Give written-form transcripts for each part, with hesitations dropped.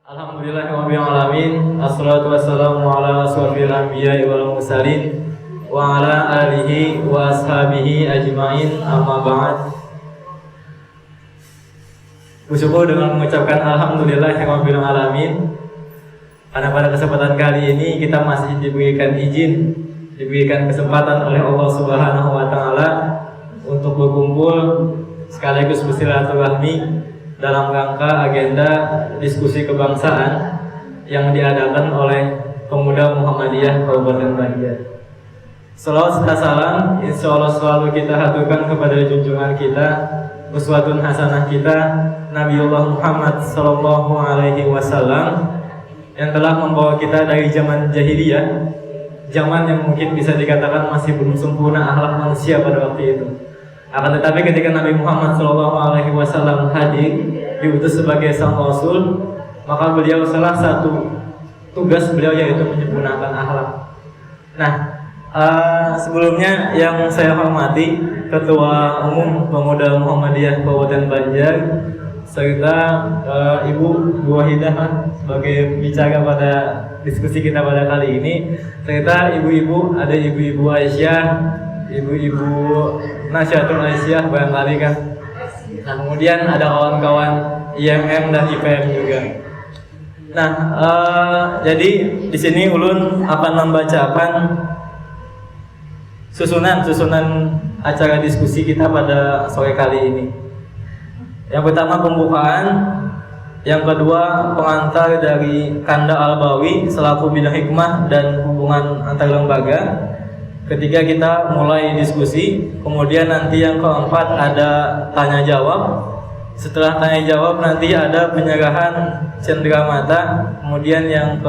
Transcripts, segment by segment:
Alhamdulillahirabbil alamin. Assalatu wassalamu ala asyrofil anbiya'i wal mursalin wa ala alihi wa ashabihi ajmain. Amma ba'd. Bersyukur dengan mengucapkan alhamdulillahirabbil alamin. Karena pada kesempatan kali ini kita masih diberikan izin, diberikan kesempatan oleh Allah Subhanahu wa taala untuk berkumpul sekaligus bersilaturahmi dalam rangka agenda diskusi kebangsaan yang diadakan oleh Pemuda Muhammadiyah Kabupaten Banjar. Salawat serta salam insya Allah selalu kita haturkan kepada junjungan kita, uswatun hasanah kita, Nabiullah Muhammad Sallallahu Alaihi Wasallam, yang telah membawa kita dari zaman jahiliyah, zaman yang mungkin bisa dikatakan masih belum sempurna akhlak manusia pada waktu itu. Akan tetapi ketika Nabi Muhammad SAW hadir, diutus sebagai sang Rasul, maka beliau salah satu tugas beliau yaitu menyempurnakan akhlak. Nah, sebelumnya yang saya hormati Ketua Umum Pemuda Muhammadiyah Kabupaten Banjar serta Ibu Wahidah sebagai bicara pada diskusi kita pada kali ini, serta ibu-ibu, ada ibu-ibu Aisyah, ibu-ibu Nasyatul Aisyah barangkali kan. Nah, kemudian ada kawan-kawan IMM dan IPM juga. Nah, jadi di sini Ulun akan membacakan susunan acara diskusi kita pada sore kali ini. Yang pertama pembukaan, yang kedua pengantar dari Kanda Albawi selaku bidang hikmah dan hubungan antar lembaga. Ketiga kita mulai diskusi, kemudian nanti yang keempat ada tanya jawab. Setelah tanya jawab nanti ada penyerahan cenderamata, kemudian yang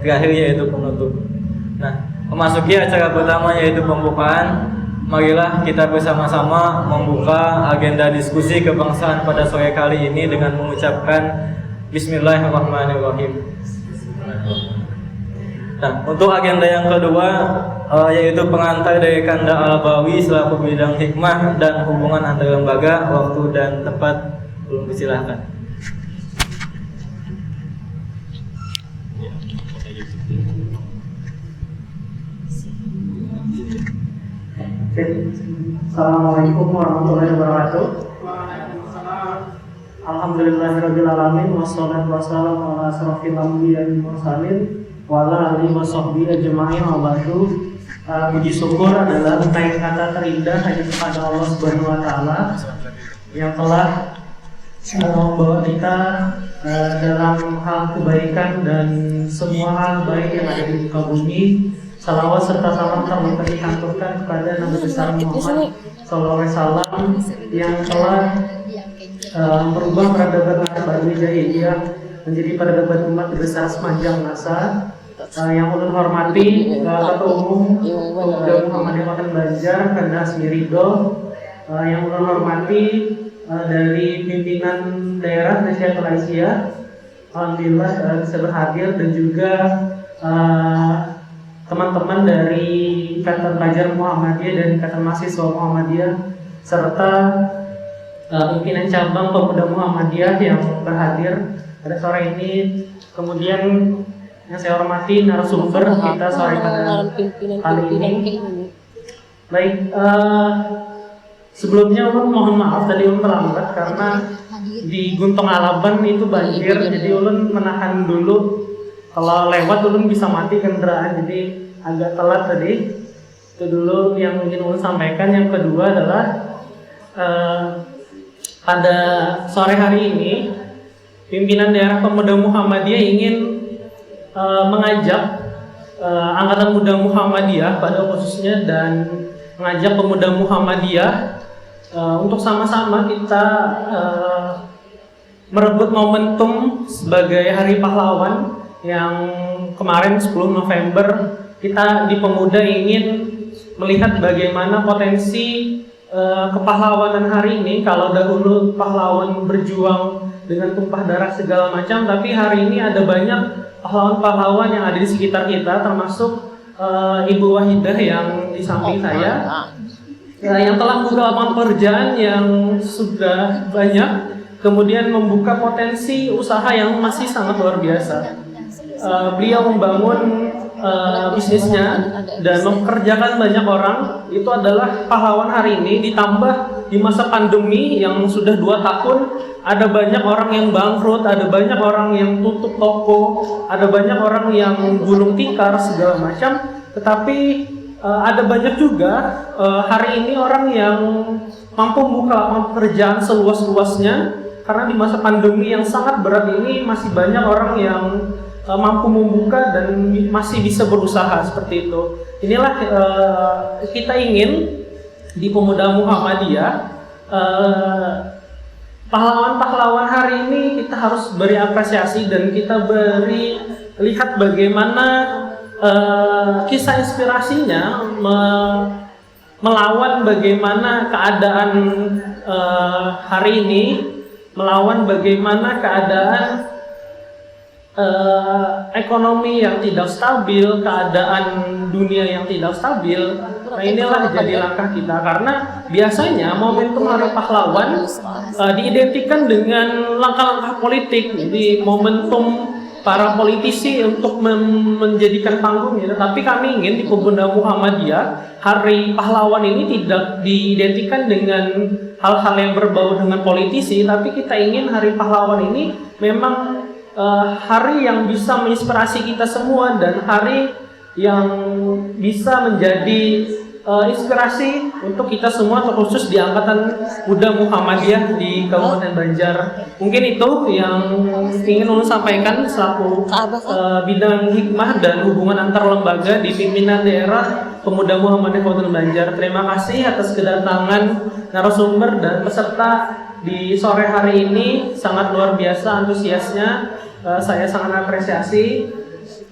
terakhir yaitu penutup. Nah, memasuki acara pertama yaitu pembukaan. Marilah kita bersama-sama membuka agenda diskusi kebangsaan pada sore kali ini dengan mengucapkan Bismillahirrahmanirrahim. Nah, untuk agenda yang kedua yaitu pengantar dari Kanda Albawi selaku bidang hikmah dan hubungan antar lembaga. Waktu dan tempat belum disilahkan. Assalamualaikum warahmatullahi wabarakatuh. Alhamdulillahirabbil alamin wassalatu wassalamu ala asyrofil anbiya'i wal mursalin wa ala alihi washabbihi ajma'in wa ba'du. Puji syukur adalah ucapan kata terindah hanya kepada Allah Subhanahu wa taala yang telah membawa kita dalam hal kebaikan dan semua hal baik yang ada di muka bumi. Salawat serta salam kami dihaturkan kepada Nabi besar Muhammad SAW yang telah merubah peradaban baru jahiliyah menjadi peradaban umat besar sepanjang masa. Yang ulun hormati Ketua Umum Pemuda Muhammadiyah Kabupaten Banjar Kanda Asmi Ridho, yang ulun hormati dari pimpinan daerah Nasyatul Aisyah, alhamdulillah bisa berhadir, dan juga teman-teman dari Ikatan Pelajar Muhammadiyah dan Ikatan Mahasiswa Muhammadiyah serta pimpinan cabang Pemuda Muhammadiyah yang berhadir pada sore ini. Kemudian yang saya hormati narasumber kita sore pada kali ini. Baik, sebelumnya ulun mohon maaf tadi ulun terlambat karena di Guntung Alaban itu banjir, jadi ulun menahan dulu. Kalau lewat ulun bisa mati kendaraan, jadi agak telat tadi. Itu dulu yang ingin ulun sampaikan. Yang kedua adalah pada sore hari ini pimpinan daerah Pemuda Muhammadiyah ingin mengajak Angkatan Muda Muhammadiyah pada khususnya dan mengajak Pemuda Muhammadiyah untuk sama-sama kita merebut momentum sebagai Hari Pahlawan yang kemarin 10 November kita di Pemuda ingin melihat bagaimana potensi kepahlawanan hari ini. Kalau dahulu pahlawan berjuang dengan tumpah darah segala macam, tapi hari ini ada banyak pahlawan-pahlawan yang ada di sekitar kita, termasuk Ibu Wahidah yang di samping saya, yang telah membuka lapangan pekerjaan yang sudah banyak kemudian membuka potensi usaha yang masih sangat luar biasa. Beliau membangun bisnisnya dan mempekerjakan banyak orang. Itu adalah pahlawan hari ini, ditambah di masa pandemi yang sudah 2 tahun, ada banyak orang yang bangkrut, ada banyak orang yang tutup toko, ada banyak orang yang gulung tikar segala macam. Tetapi ada banyak juga hari ini orang yang mampu membuka lapangan pekerjaan seluas-luasnya, karena di masa pandemi yang sangat berat ini masih banyak orang yang mampu membuka dan masih bisa berusaha seperti itu. Inilah kita ingin di Pemuda Muhammadiyah, pahlawan-pahlawan hari ini kita harus beri apresiasi dan kita beri lihat bagaimana kisah inspirasinya melawan bagaimana keadaan hari ini, melawan bagaimana keadaan ekonomi yang tidak stabil, keadaan dunia yang tidak stabil. Nah, inilah jadi langkah kita, karena biasanya momentum Hari Pahlawan diidentikan dengan langkah-langkah politik, jadi momentum para politisi untuk menjadikan panggungnya. Tapi kami ingin di Pemuda Muhammadiyah, Hari Pahlawan ini tidak diidentikan dengan hal-hal yang berbau dengan politisi, tapi kita ingin Hari Pahlawan ini memang hari yang bisa menginspirasi kita semua dan hari yang bisa menjadi inspirasi untuk kita semua, terkhusus di Angkatan Muda Muhammadiyah di Kabupaten Banjar. Mungkin itu yang ingin Ulun sampaikan selaku bidang hikmah dan hubungan antar lembaga di pimpinan daerah Pemuda Muhammadiyah Kabupaten Banjar. Terima kasih atas kedatangan narasumber dan peserta di sore hari ini, sangat luar biasa antusiasnya. Saya sangat apresiasi.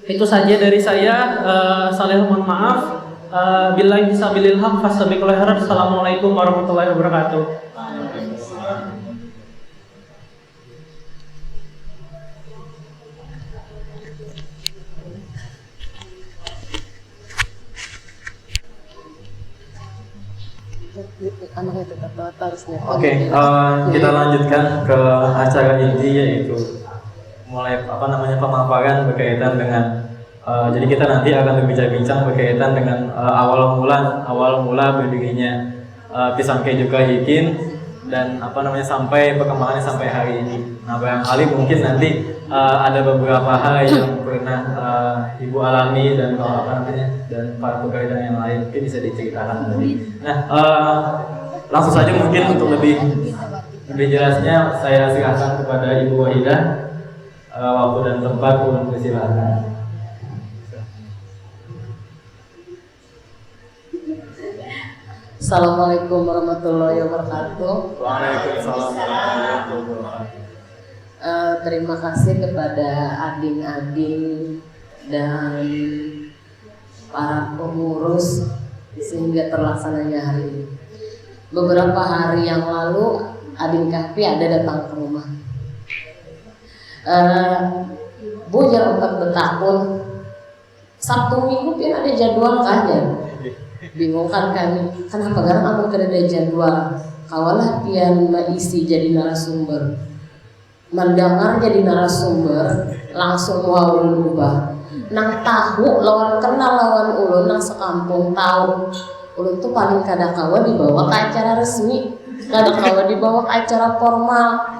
Itu saja dari saya. Saleh mohon maaf. Billahi sabilil haq fastabiqul khairat. Assalamualaikum warahmatullahi wabarakatuh. Oke, kita lanjutkan ke acara inti, yaitu mulai pemaparan berkaitan dengan jadi kita nanti akan berbincang-bincang berkaitan dengan awal mula berdirinya Pisangke juga Hikin dan sampai perkembangannya sampai hari ini. Nah, barangkali mungkin nanti ada beberapa hal yang pernah Ibu alami dan dan para pegawai dan yang lain mungkin bisa diceritakan tadi. Nah, langsung saja mungkin untuk lebih jelasnya saya silakan kepada Ibu Wahidah. Waktu dan tempat pun persilakan. Assalamualaikum warahmatullahi wabarakatuh. Waalaikumsalam warahmatullahi wabarakatuh. Terima kasih kepada ading-ading dan para pengurus sehingga terlaksananya hari ini. Beberapa hari yang lalu Ading Kahfi ada datang ke rumah. Bu jangan bertahun Sabtu Minggu kan ada jadwal kan ya? Bingung kan kami, kenapa karena kamu ada jadwal kawalah pian isi jadi narasumber, mendengar jadi narasumber langsung waul ubah nang tahu lawan kenal lawan ulun nang sekampung tahu ulun tuh paling kada kawa dibawa ke acara resmi, kada kawa dibawa ke acara formal.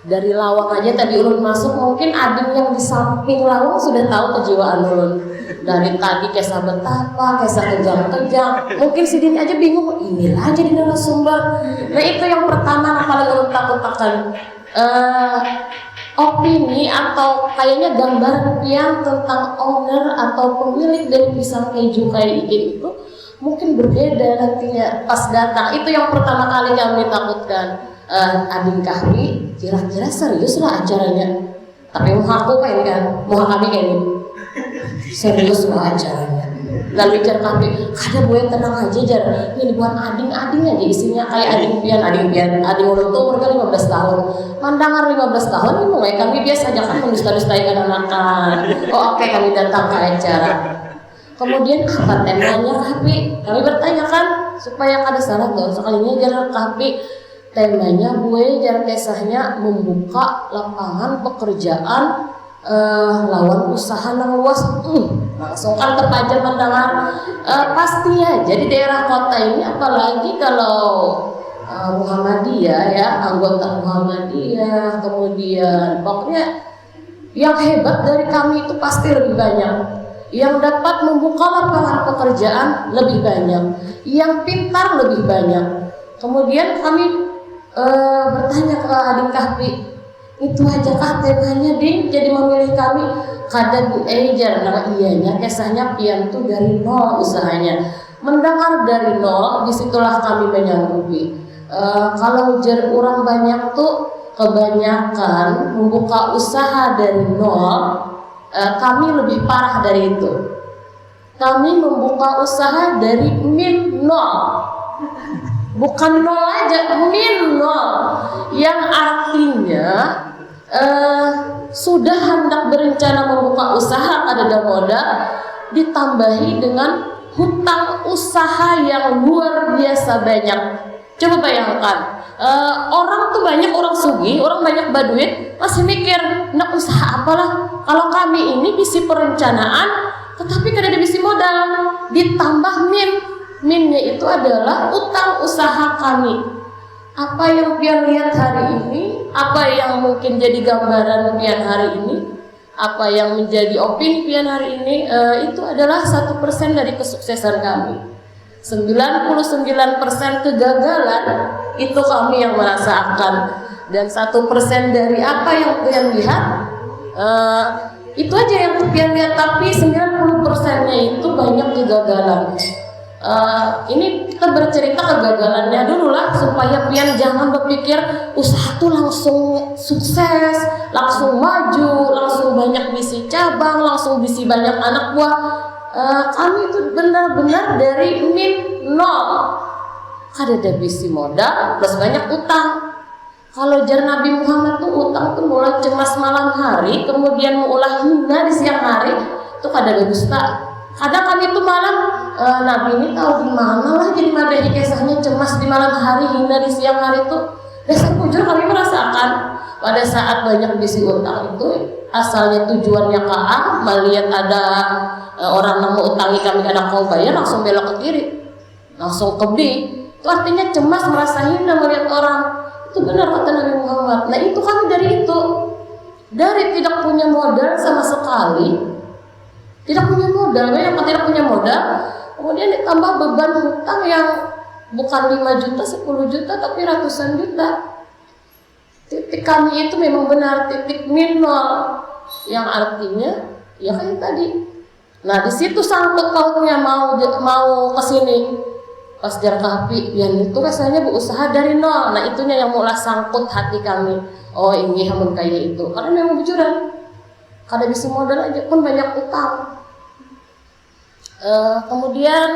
Dari lawang aja tadi ulun masuk, mungkin ading yang di samping lawang sudah tahu kejiwaan ulun. Dari tadi kisah betapa, kisah kejang-kejang. Mungkin si Dini aja bingung, inilah jadi narasumber. Nah itu yang pertama yang paling ulun takut-takut. Opini atau kayaknya gambaran pian tentang owner atau pemilik dari pisang keju kayak Ikin itu mungkin berbeda nantinya pas datang. Itu yang pertama kali kami takutkan. Ading Kahfi kira-kira serius lah acaranya, tapi mau aku kayak kan, mau kami kayak ini serius lah acaranya. Lalu jar Kahfi, kada boleh tenang aja jar, ini buat ading aja isinya kayak ading pian, ading ulun tuh umur 15 tahun, mandangan 15 tahun ini mulai kami biasa aja kan mendusta-dustai anak-anak. Oke, kami datang ke acara. Kemudian apa temanya Kahfi? Kami bertanya kan supaya kada salah dong sekalinya jar Kahfi. temanya gue jar kisahnya membuka lapangan pekerjaan lawan usaha yang luas. Langsung kan terpajang pandangan. Pasti ya, jadi daerah kota ini apalagi kalau Muhammadiyah ya, anggota Muhammadiyah, kemudian pokoknya yang hebat dari kami itu pasti lebih banyak, yang dapat membuka lapangan pekerjaan lebih banyak, yang pintar lebih banyak. Kemudian kami bertanya ke adik Kahfi, itu aja kah temanya Ding jadi memilih kami? Kada Bu Ejar, nah iyanya kisahnya pian tuh dari nol usahanya, mendengar dari nol, disitulah kami menyanggupi. Kalau jar orang banyak tuh kebanyakan membuka usaha dari nol, kami lebih parah dari itu. Kami membuka usaha dari min nol, bukan nol aja, min nol, yang artinya sudah hendak berencana membuka usaha ada modal, ditambahi dengan hutang usaha yang luar biasa banyak. Coba bayangkan, orang tuh banyak orang sugih, orang banyak baduit, masih mikir nak usaha apalah. Kalau kami ini bisi perencanaan, tetapi kada ada bisi modal, ditambah minnya itu adalah utang usaha kami. Apa yang pian lihat hari ini, apa yang mungkin jadi gambaran pian hari ini, apa yang menjadi opini pian hari ini, itu adalah 1% dari kesuksesan kami. 99% kegagalan itu kami yang merasakan, dan 1% dari apa yang pian lihat, itu aja yang pian lihat, tapi 90%-nya itu banyak kegagalan. Ini kita bercerita kegagalannya dulu lah, supaya pian jangan berpikir usaha tuh langsung sukses, langsung maju, langsung banyak bisi cabang, langsung bisi banyak anak buah. Kami itu benar-benar dari min nol, kada ada bisi modal plus banyak utang. Kalau jar Nabi Muhammad tuh utang tuh mulai cemas malam hari, kemudian mengulah hina di siang hari, itu kada ada dusta. Kadang kami tuh malam, Nabi ini tahu di mana lah jadi madahi kisahnya cemas di malam hari, hina di siang hari tuh. Dasar jujur kami merasakan pada saat banyak bisi utang itu, asalnya tujuannya ke A, melihat ada orang mau utangi kami kada kau bayar, langsung belok ke kiri, langsung ke B. Itu artinya cemas, merasa hina melihat orang. Itu benar kata Nabi Muhammad. Nah itu kami dari tidak punya modal sama sekali. Tidak punya modal, yang tidak punya modal, kemudian ditambah beban hutang yang bukan 5 juta, 10 juta, tapi ratusan juta. Titik kami itu memang benar titik min nol, yang artinya ya kayak tadi. Nah di situ sangkut pautnya mau kesini pas jar Kahfi, yang itu rasanya berusaha dari nol. Nah itunya yang mulai sangkut hati kami. Oh ini hamun kayak itu, karena memang bujuran. Kada bisa modal aja pun banyak utang. Kemudian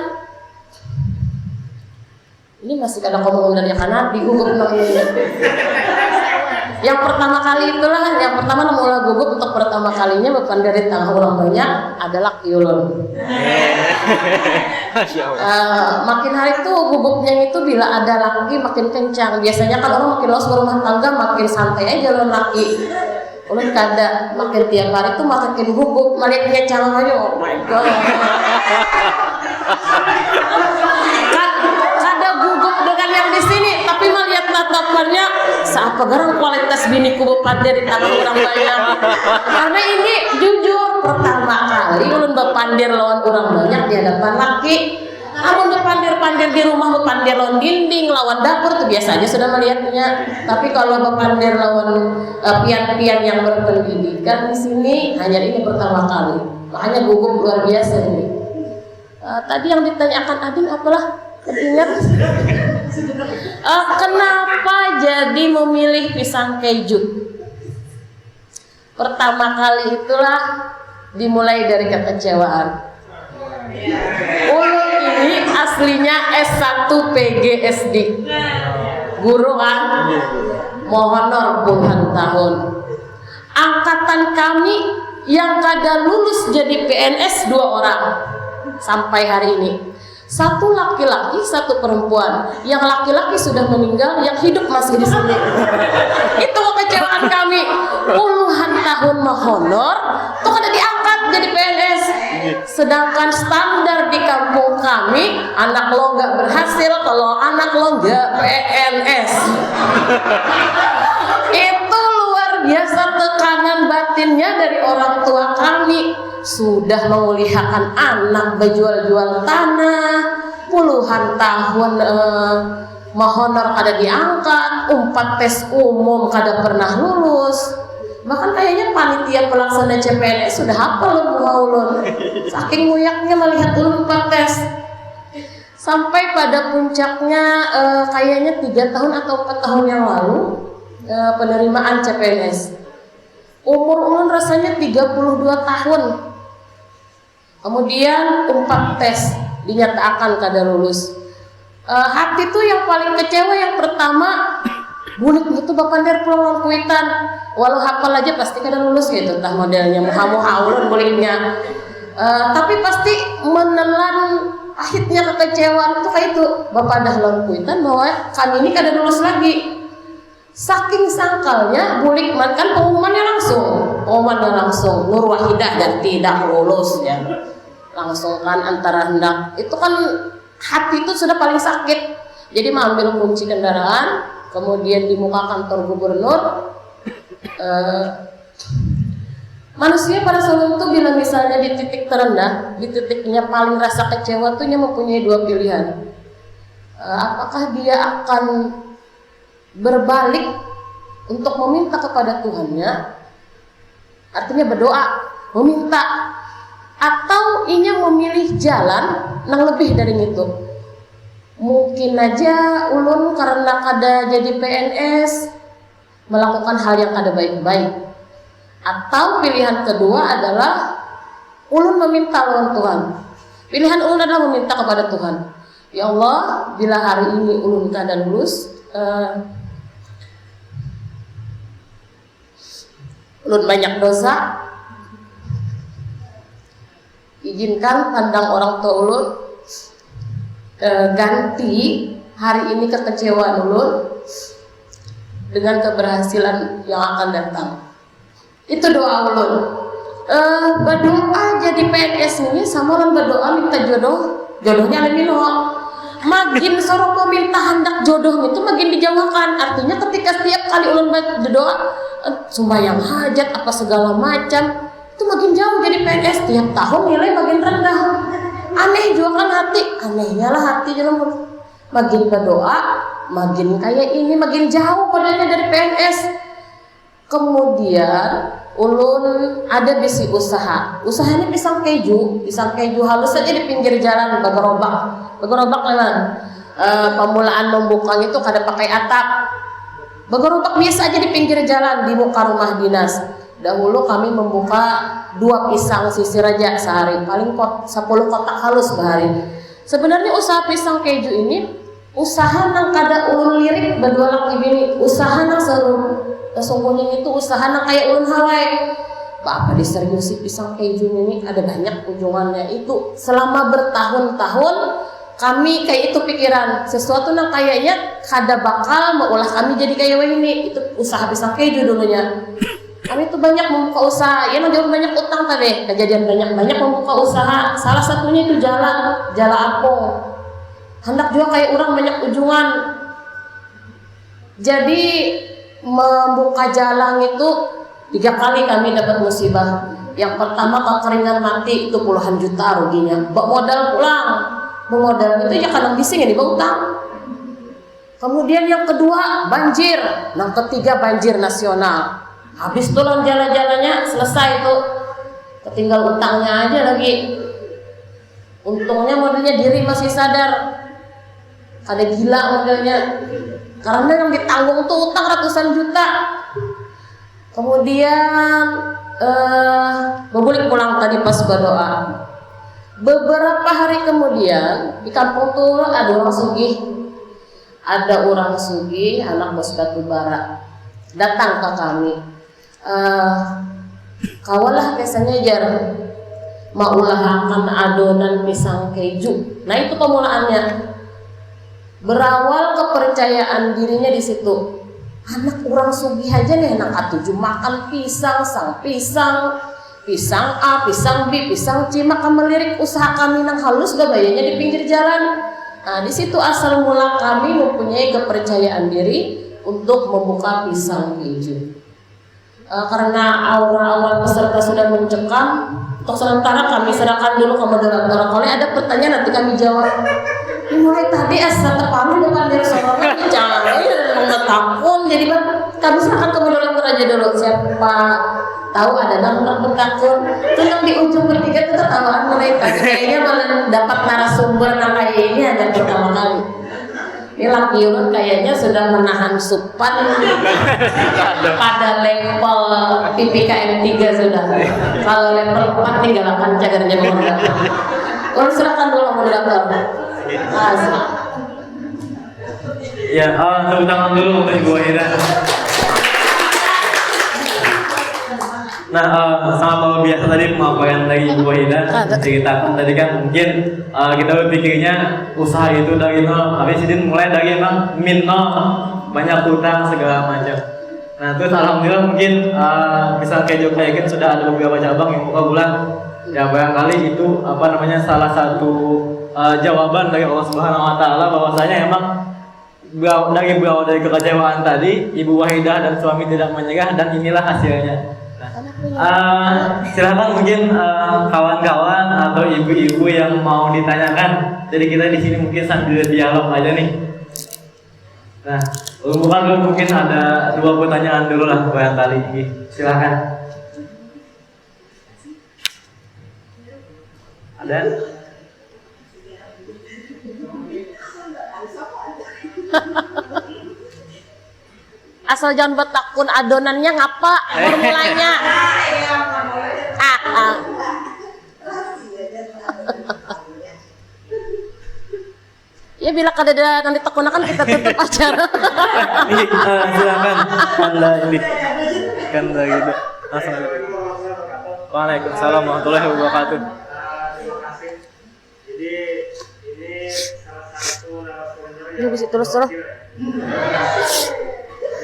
ini masih kada ngomong dari karena digugup namanya. Yang pertama kali itulah, yang pertama mulai gugup untuk pertama kalinya bukan dari tangga orang banyak adalah kiulun. Makin hari itu gugupnya itu bila ada laki makin kencang. Biasanya kan orang makin luas berumah tangga makin santai aja loh laki. Ulun kada, makin tiap hari tuh makin gugup, melihatnya calon aja, oh my god. Kada gugup dengan yang di sini, tapi melihat tatapannya, seapa garang kualitas biniku bepandir di tangan orang banyak. Karena ini jujur pertama kali ulun bepandir lawan orang banyak di hadapan laki. Amun bepandir-pandir di rumah, bepandir lawan dinding, lawan dapur tuh biasa aja sudah melihatnya. Tapi kalau bepandir lawan pian-pian yang berpendidikan di sini, hanya ini pertama kali. Makanya gugup luar biasa ini. Tadi yang ditanyakan Adin apalah? Ingat? Kenapa jadi memilih pisang keju? Pertama kali itulah dimulai dari kekecewaan. Ulun ini aslinya S1 PGSD, guru kan, mau honor puluhan tahun. Angkatan kami yang kada lulus jadi PNS 2 orang sampai hari ini. Satu laki-laki, satu perempuan. Yang laki-laki sudah meninggal, yang hidup masih di sini. Itu kekecewaan kami. Puluhan tahun honor, tuh kada diangkat jadi PNS. Sedangkan standar di kampung kami, anak lo nggak berhasil kalau anak lo nggak PNS. Itu luar biasa tekanan batinnya dari orang tua kami. Sudah memuliakan anak berjual-jual tanah, puluhan tahun honor kada diangkat, 4 tes umum kada pernah lulus. Bahkan kayaknya panitia pelaksana CPNS sudah hafal ulun, saking nguyaknya melihat ulun 4 tes. Sampai pada puncaknya kayaknya 3 tahun atau 4 tahun yang lalu penerimaan CPNS. Umur ulun rasanya 32 tahun. Kemudian 4 tes dinyatakan kada lulus. Hati tuh yang paling kecewa yang pertama, bulik itu bapak der pulang kuitan, walau hafal aja pasti kada lulus gitu, tah modelnya muha-muha ulun buliknya. Tapi pasti menelan akhirnya kekecewaan itu kayak itu, bapak dah lawan kuitan bahwa kami ini kada lulus lagi. Saking sangkalnya bulik kan pengumumannya langsung Nur Wahidah dan tidak lulus ya. Langsung kan antara hendak itu kan hati itu sudah paling sakit. Jadi mengambil kunci kendaraan, kemudian di muka kantor gubernur. Manusia pada saat itu bila misalnya di titik terendah, di titiknya paling rasa kecewa tuh mempunyai 2 pilihan. Apakah dia akan berbalik untuk meminta kepada Tuhannya, artinya berdoa, meminta, atau inya memilih jalan yang lebih dari itu. Mungkin aja ulun karena kada jadi PNS melakukan hal yang kada baik-baik. Atau pilihan kedua adalah ulun meminta lawan Tuhan. Pilihan ulun adalah meminta kepada Tuhan. Ya Allah, bila hari ini ulun kada lulus, ulun banyak dosa, izinkan pandang orang tua ulun, ganti hari ini kekecewaan ulun dengan keberhasilan yang akan datang. Itu doa ulun. Berdoa jadi PNS ini sama orang berdoa minta jodohnya lebih loh. Makin sorok meminta hendak jodoh itu makin dijauhkan. Artinya ketika setiap kali ulun berdoa sembahyang hajat apa segala macam, itu makin jauh jadi PNS. Tiap tahun nilai makin rendah. Aneh juga kan hati, anehnya lah hati jalan makin berdoa, makin kayak ini, makin jauh padanya dari PNS. Kemudian ulun ada bisi usaha. Usahanya pisang keju halus saja di pinggir jalan, bagerobak memang. Pemulaan membukanya itu kada pakai atap. Bagerobak biasa aja di pinggir jalan di muka rumah dinas. Dahulu kami membuka 2 pisang sisir aja sehari, paling 10 kotak halus sehari. Sebenarnya usaha pisang keju ini usaha nang kada ulun lirik berdua laki bini, usaha nang seru. Sesungguhnya itu usaha nang kayak ulun hawai. Apa diseriusi pisang keju ini ada banyak ujungannya. Itu selama bertahun-tahun kami kayak itu pikiran sesuatu nang kayaknya kada bakal maulah kami jadi kayak ini. Itu usaha pisang keju dulunya. Kami tuh banyak membuka usaha, ya jauh banyak utang tadi, kejadian banyak membuka usaha. Salah satunya itu jala apung. Hendak juga kayak orang banyak ujungan. Jadi membuka jalan itu 3 kali kami dapat musibah. Yang pertama kekeringan mati, itu puluhan juta ruginya. Bawa modal pulang, bawa modal itu ya kadang bising ya dibawa utang. Kemudian yang kedua banjir, yang ketiga banjir nasional. Habis tulang jalan-jalannya selesai itu, ketinggal utangnya aja lagi. Untungnya modelnya diri masih sadar, kada gila modelnya. Karena yang ditanggung tuh utang ratusan juta. Kemudian bebulik pulang tadi pas berdoa. Beberapa hari kemudian di kampung tuh ada orang sugih, anak bos batu bara, datang ke kami. Kawalah biasanya jar maulahakan adonan pisang keju. Nah itu pemulaannya. Berawal kepercayaan dirinya di situ. Anak orang sugih aja nih anak atuju makan pisang, sang pisang, pisang A, pisang B, pisang C, maka melirik usaha kami nang halus gak bayanya di pinggir jalan. Nah di situ asal mula kami mempunyai kepercayaan diri untuk membuka pisang keju. Karena aura-aura peserta sudah mencekam, untuk sementara kami serahkan dulu ke moderator. Kalau ada pertanyaan nanti kami jawab. Mulai tadi asa terpalu dengan dari sorangan jangan takun. Jadi kami serahkan ke moderator aja dulu. Siapa tahu ada nang bertakun. Terus di ujung bertiga itu tertawaan mulai tadi. Kayaknya malah dapat narasumber nang kayak ini aja pertama kali. Ini laki ulun kayaknya sudah menahan supan pada level PPKM 3 sudah. Kalau level 4 tinggal akan cagarnya moderator. Ulun serahkan dulu moderator. Ya, tepuk tangan dulu untuk Ibu Wahida. Nah, sangat luar biasa tadi pemaparan dari Ibu Wahida ceritakan tadi kan mungkin kita berpikirnya usaha itu dari nol, tapi Sidin mulai dari emang min nol, banyak hutang segala macam. Nah, terus alhamdulillah mungkin misal keju kayak gitu sudah ada beberapa cabang yang buka bulan. Ya barangkali itu salah satu jawaban dari Allah Subhanahu Wa Taala bahwasanya emang berawal dari kekecewaan tadi, Ibu Wahidah dan suami tidak menyerah dan inilah hasilnya. Nah, silakan mungkin kawan-kawan atau ibu-ibu yang mau ditanyakan. Jadi kita di sini mungkin sambil dialog aja nih. Nah, bukan dulu mungkin ada 2 pertanyaan dulu lah barangkali. Silakan. Ada? Asal jangan bertakun adonannya ngapa formulanya. Ya bila kada ada nanti tekunakan kita tutup acara. Ini silakan Anda ini kan gitu. Langsung. Waalaikumsalam warahmatullahi wabarakatuh. Jadi ini salah satu narasumber Ini bisa terus.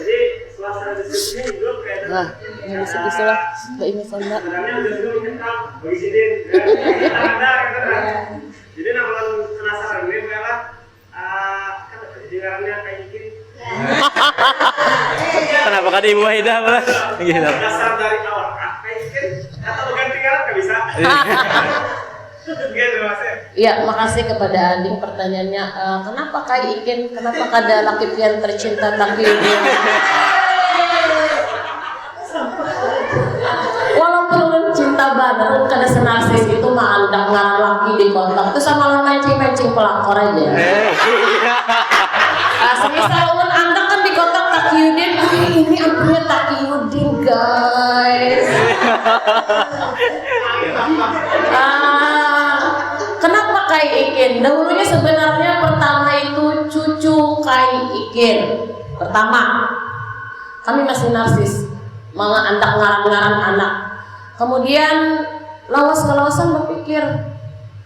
Jadi suasana diskusinya juga kayak Ini bisa istilah Mbak Ines Sonda. sebenarnya udah dulu kental bagi Sidin. Ada kan. Jadi namun penasaran gue adalah kan jalannya kayak gini. Kenapa kan Ibu Wahida boleh? Gitu. Dasar dari awal kayak gini atau ganti kan nggak bisa. Gitu maksudnya. Iya, makasih kepada Ading pertanyaannya. Kenapa Kai Ikin? Kenapa kada laki pian tercinta taki ini? Walaupun ulun cinta banget, kada senarsis itu mah andak ngaran laki di kontak. Itu sama lo mancing pelakor aja. Semisal ulun andak kan di kontak Taki Udin. Ini ampunya Taki Udin guys. Kenapa Kai Ikin? Dahulunya sebenarnya pertama itu cucu Kai Ikin. Pertama, kami masih narsis, andak ngaran-ngaran anak. Kemudian lawas-lawasan berpikir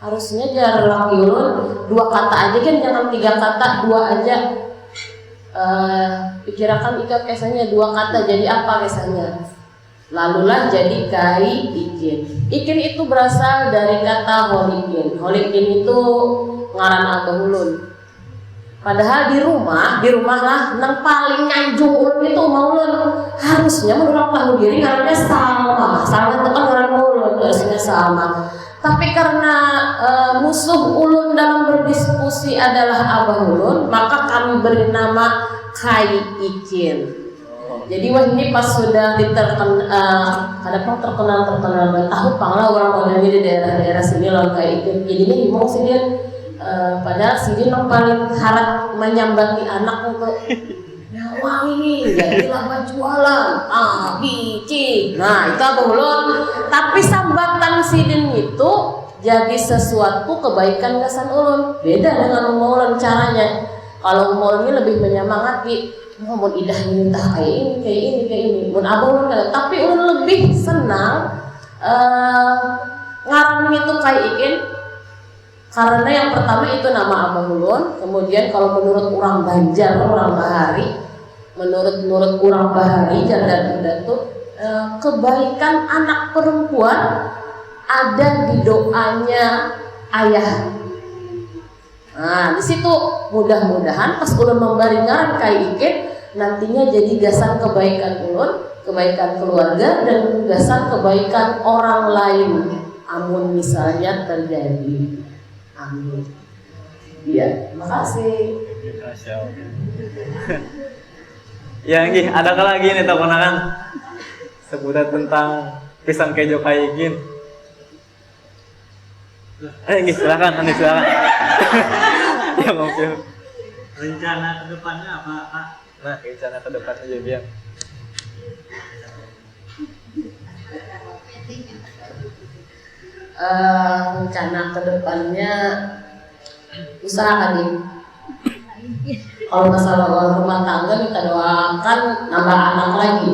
harusnya jar laki ulun 2 kata aja kan, jangan 3 kata, 2 aja. Pikirakan Ika kesannya 2 kata, jadi apa kesannya? Lalulah jadi Kai Ikin. Ikin itu berasal dari kata holikin. Holikin itu ngaran abah ulun. Padahal di rumah lah nang paling nyanjung ulun itu mau ulun. Harusnya menurut tahu diri ngarannya Salma. Salma itu kan ngaran ulun, harusnya Salma. Tapi karena musuh ulun dalam berdiskusi adalah abah ulun, maka kami beri nama Kai Ikin. Jadi wah ini pas sudah kadang terkenal tahu panglah orang di daerah sini loh kayak itu. Jadinya himau sih dia. Padahal si dia yang paling harap menyambati anak untuk wah ini jadilah jualan biji. Nah itu apa belum? Tapi sambatan sidin itu jadi sesuatu kebaikan kesan ulun. Beda dengan ulun caranya. Kalau ulun ini lebih menyemangati. Mau idah ini entah kayak ini. Mun abang ulun, tapi ulun lebih senang ngaran itu Kai Ikin karena yang pertama itu nama abah ulun, kemudian kalau menurut orang Banjar, orang Bahari, menurut orang Bahari Janda itu kebaikan anak perempuan ada di doanya ayah. Nah, di situ mudah-mudahan pas ulun memberi ngaran Kai Ikin nantinya jadi gasan kebaikan ulun, kebaikan keluarga dan gasan kebaikan orang lain. Amun misalnya terjadi. Amin. Iya, terima kasih. Ya, nggih, adakah lagi nih keponakan sebutan tentang pisang kejo Kai Ikin? Nggih, silakan, silakan. Ya, ngopi. Rencana kedepannya apa, Pak? Nah, rencana ke depan aja biar. Rencana kedepannya usaha kali. Kalau masalah rumah tangga kita doakan nambah anak lagi.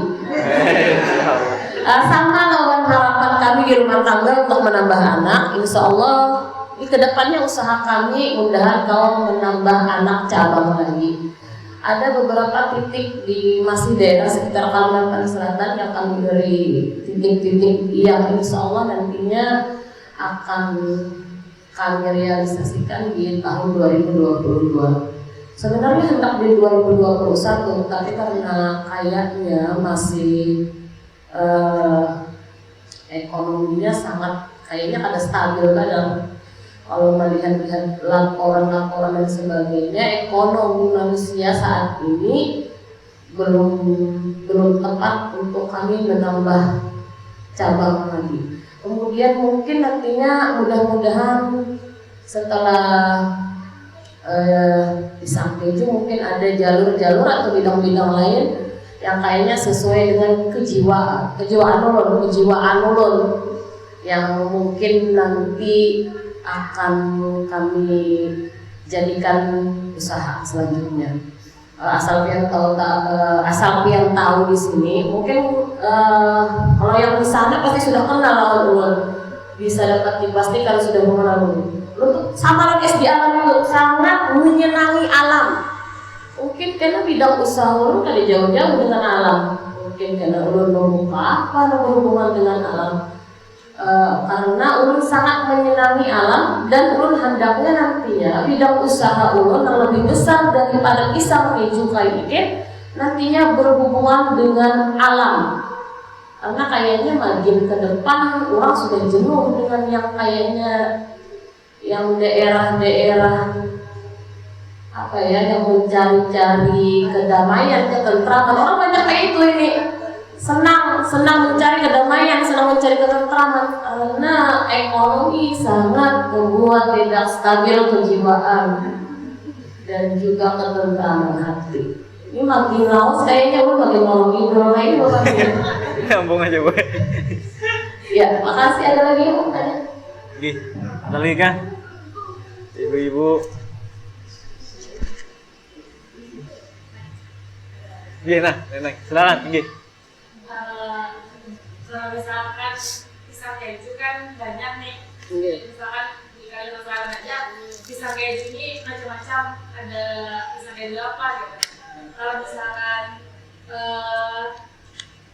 Sama lawan harapan kami di rumah tangga untuk menambah anak. Insya Allah di kedepannya usaha kami mudahan kau menambah anak cabang lagi. Ada beberapa titik di masih daerah sekitar Kalimantan Selatan yang kami beri titik-titik yang insya Allah nantinya akan kami realisasikan di tahun 2022. Sebenarnya hendak di 2021, tapi karena kayaknya masih ekonominya sangat kayaknya kada stabil kadang. Kalau melihat-lihat laporan-laporan dan sebagainya, ekonomi manusia saat ini belum tepat untuk kami menambah cabang lagi. Kemudian mungkin nantinya mudah-mudahan setelah pisang keju mungkin ada jalur-jalur atau bidang-bidang lain yang kayaknya sesuai dengan kejiwaan ulun yang mungkin nanti akan kami jadikan usaha selanjutnya. Asal pian tahu di sini mungkin kalau yang di sana pasti sudah kenal lawan ulun, bisa dapat dipastikan sudah mengenal ulun. Untuk samaran SD alam itu sangat menyenangi alam. Mungkin karena bidang usaha ulun kali jauh-jauh dengan alam. Mungkin karena ulun membuka apa berhubungan dengan alam. Karena ulun sangat menyenangi alam dan ulun hendaknya nantinya bidang usaha ulun yang lebih besar daripada pisang keju Kai Ikin nantinya berhubungan dengan alam. Karena kayaknya makin ke depan orang sudah jenuh dengan yang kayaknya yang daerah-daerah apa ya yang mencari-cari kedamaian, ketentraman. Orang banyak kayak itu ini. Senang mencari kedamaian, senang mencari ketentraman karena ekonomi sangat membuat tidak stabil kejiwaan dan juga ketentraman hati. Ini makin lawas kayaknya lu makin ngomong ngobrol lagi bapak ini. Nyambung aja gue. Ya, makasih. Ada lagi yang mau tanya? Gih, ada lagi kan? Ibu-ibu. Gih, Neneng, silakan, gih. Kalau misalkan pisang keju kan banyak nih. Misalkan di Kalimantan aja pisang keju ini macam-macam. Ada pisang keju apa gitu. Kalau misalkan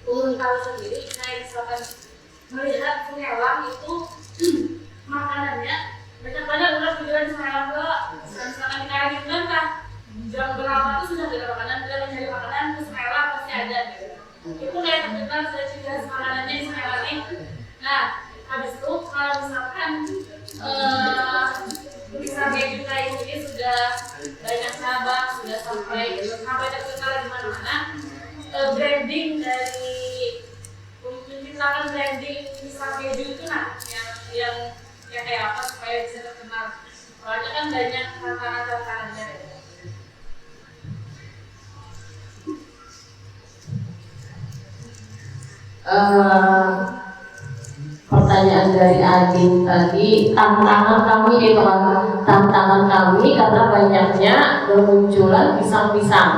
ulun tahu sendiri, saya misalkan melihat Sungelang itu makanannya banyak udah jualan di Sungelang tuh. Misalkan di Kalimantan kan jam berapa tuh sudah ada makanan, dia mencari makanan ke Sungelang pasti ada gitu. Itu kayak terkenal sudah juga makanannya di Sungelang ini. Nah, habis itu kalau misalkan pisang keju kayak ini sudah banyak cabang, sudah sampai terkenal di mana-mana. Branding dari menciptakan branding pisang keju itu yang kayak apa supaya bisa terkenal. Soalnya kan banyak tantangan-tantangannya. Pertanyaan dari Adin tadi, tantangan kami karena banyaknya bermunculan pisang-pisang.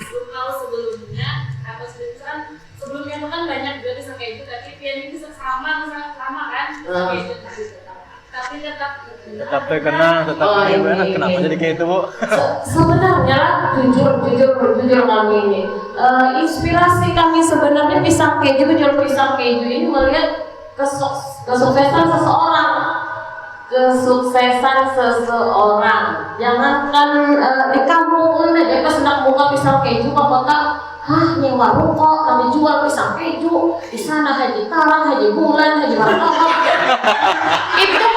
Kalau sebelumnya atau sebelumnya itu kan banyak juga pisang keju, tapi pian ini bisa sama kan Tapi tetap Tetap terkenal, tetap Oh, ini, ini. kenapa jadi kayak itu, Bu? Sebenarnya jujur kami ini inspirasi kami sebenarnya pisang keju, jual pisang keju ini melihat kesuksesan seseorang. Jangankan di kampung pun aja pas hendak buka pisang keju ke kota, yang warung kok kami jual pisang keju di sana, Haji Tarang, Haji Bulan, Haji Martabak. Itu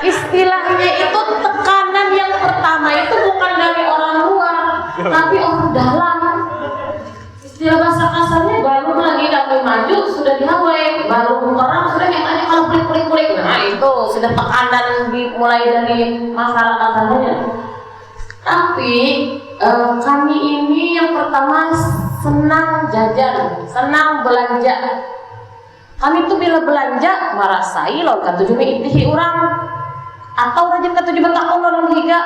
istilahnya itu tekanan yang pertama itu bukan dari orang luar tapi orang dalam. Istilah bahasa kasarnya baru lagi kami maju sudah dihawai, baru orang sudah tanya kalau kulik. Nah itu sudah tekanan dimulai dari masyarakat katanya. Tapi kami ini yang pertama senang jajan, senang belanja. Kami tuh bila belanja merasai lawan katuju intihi urang atau rajin katuju batakon lawan higa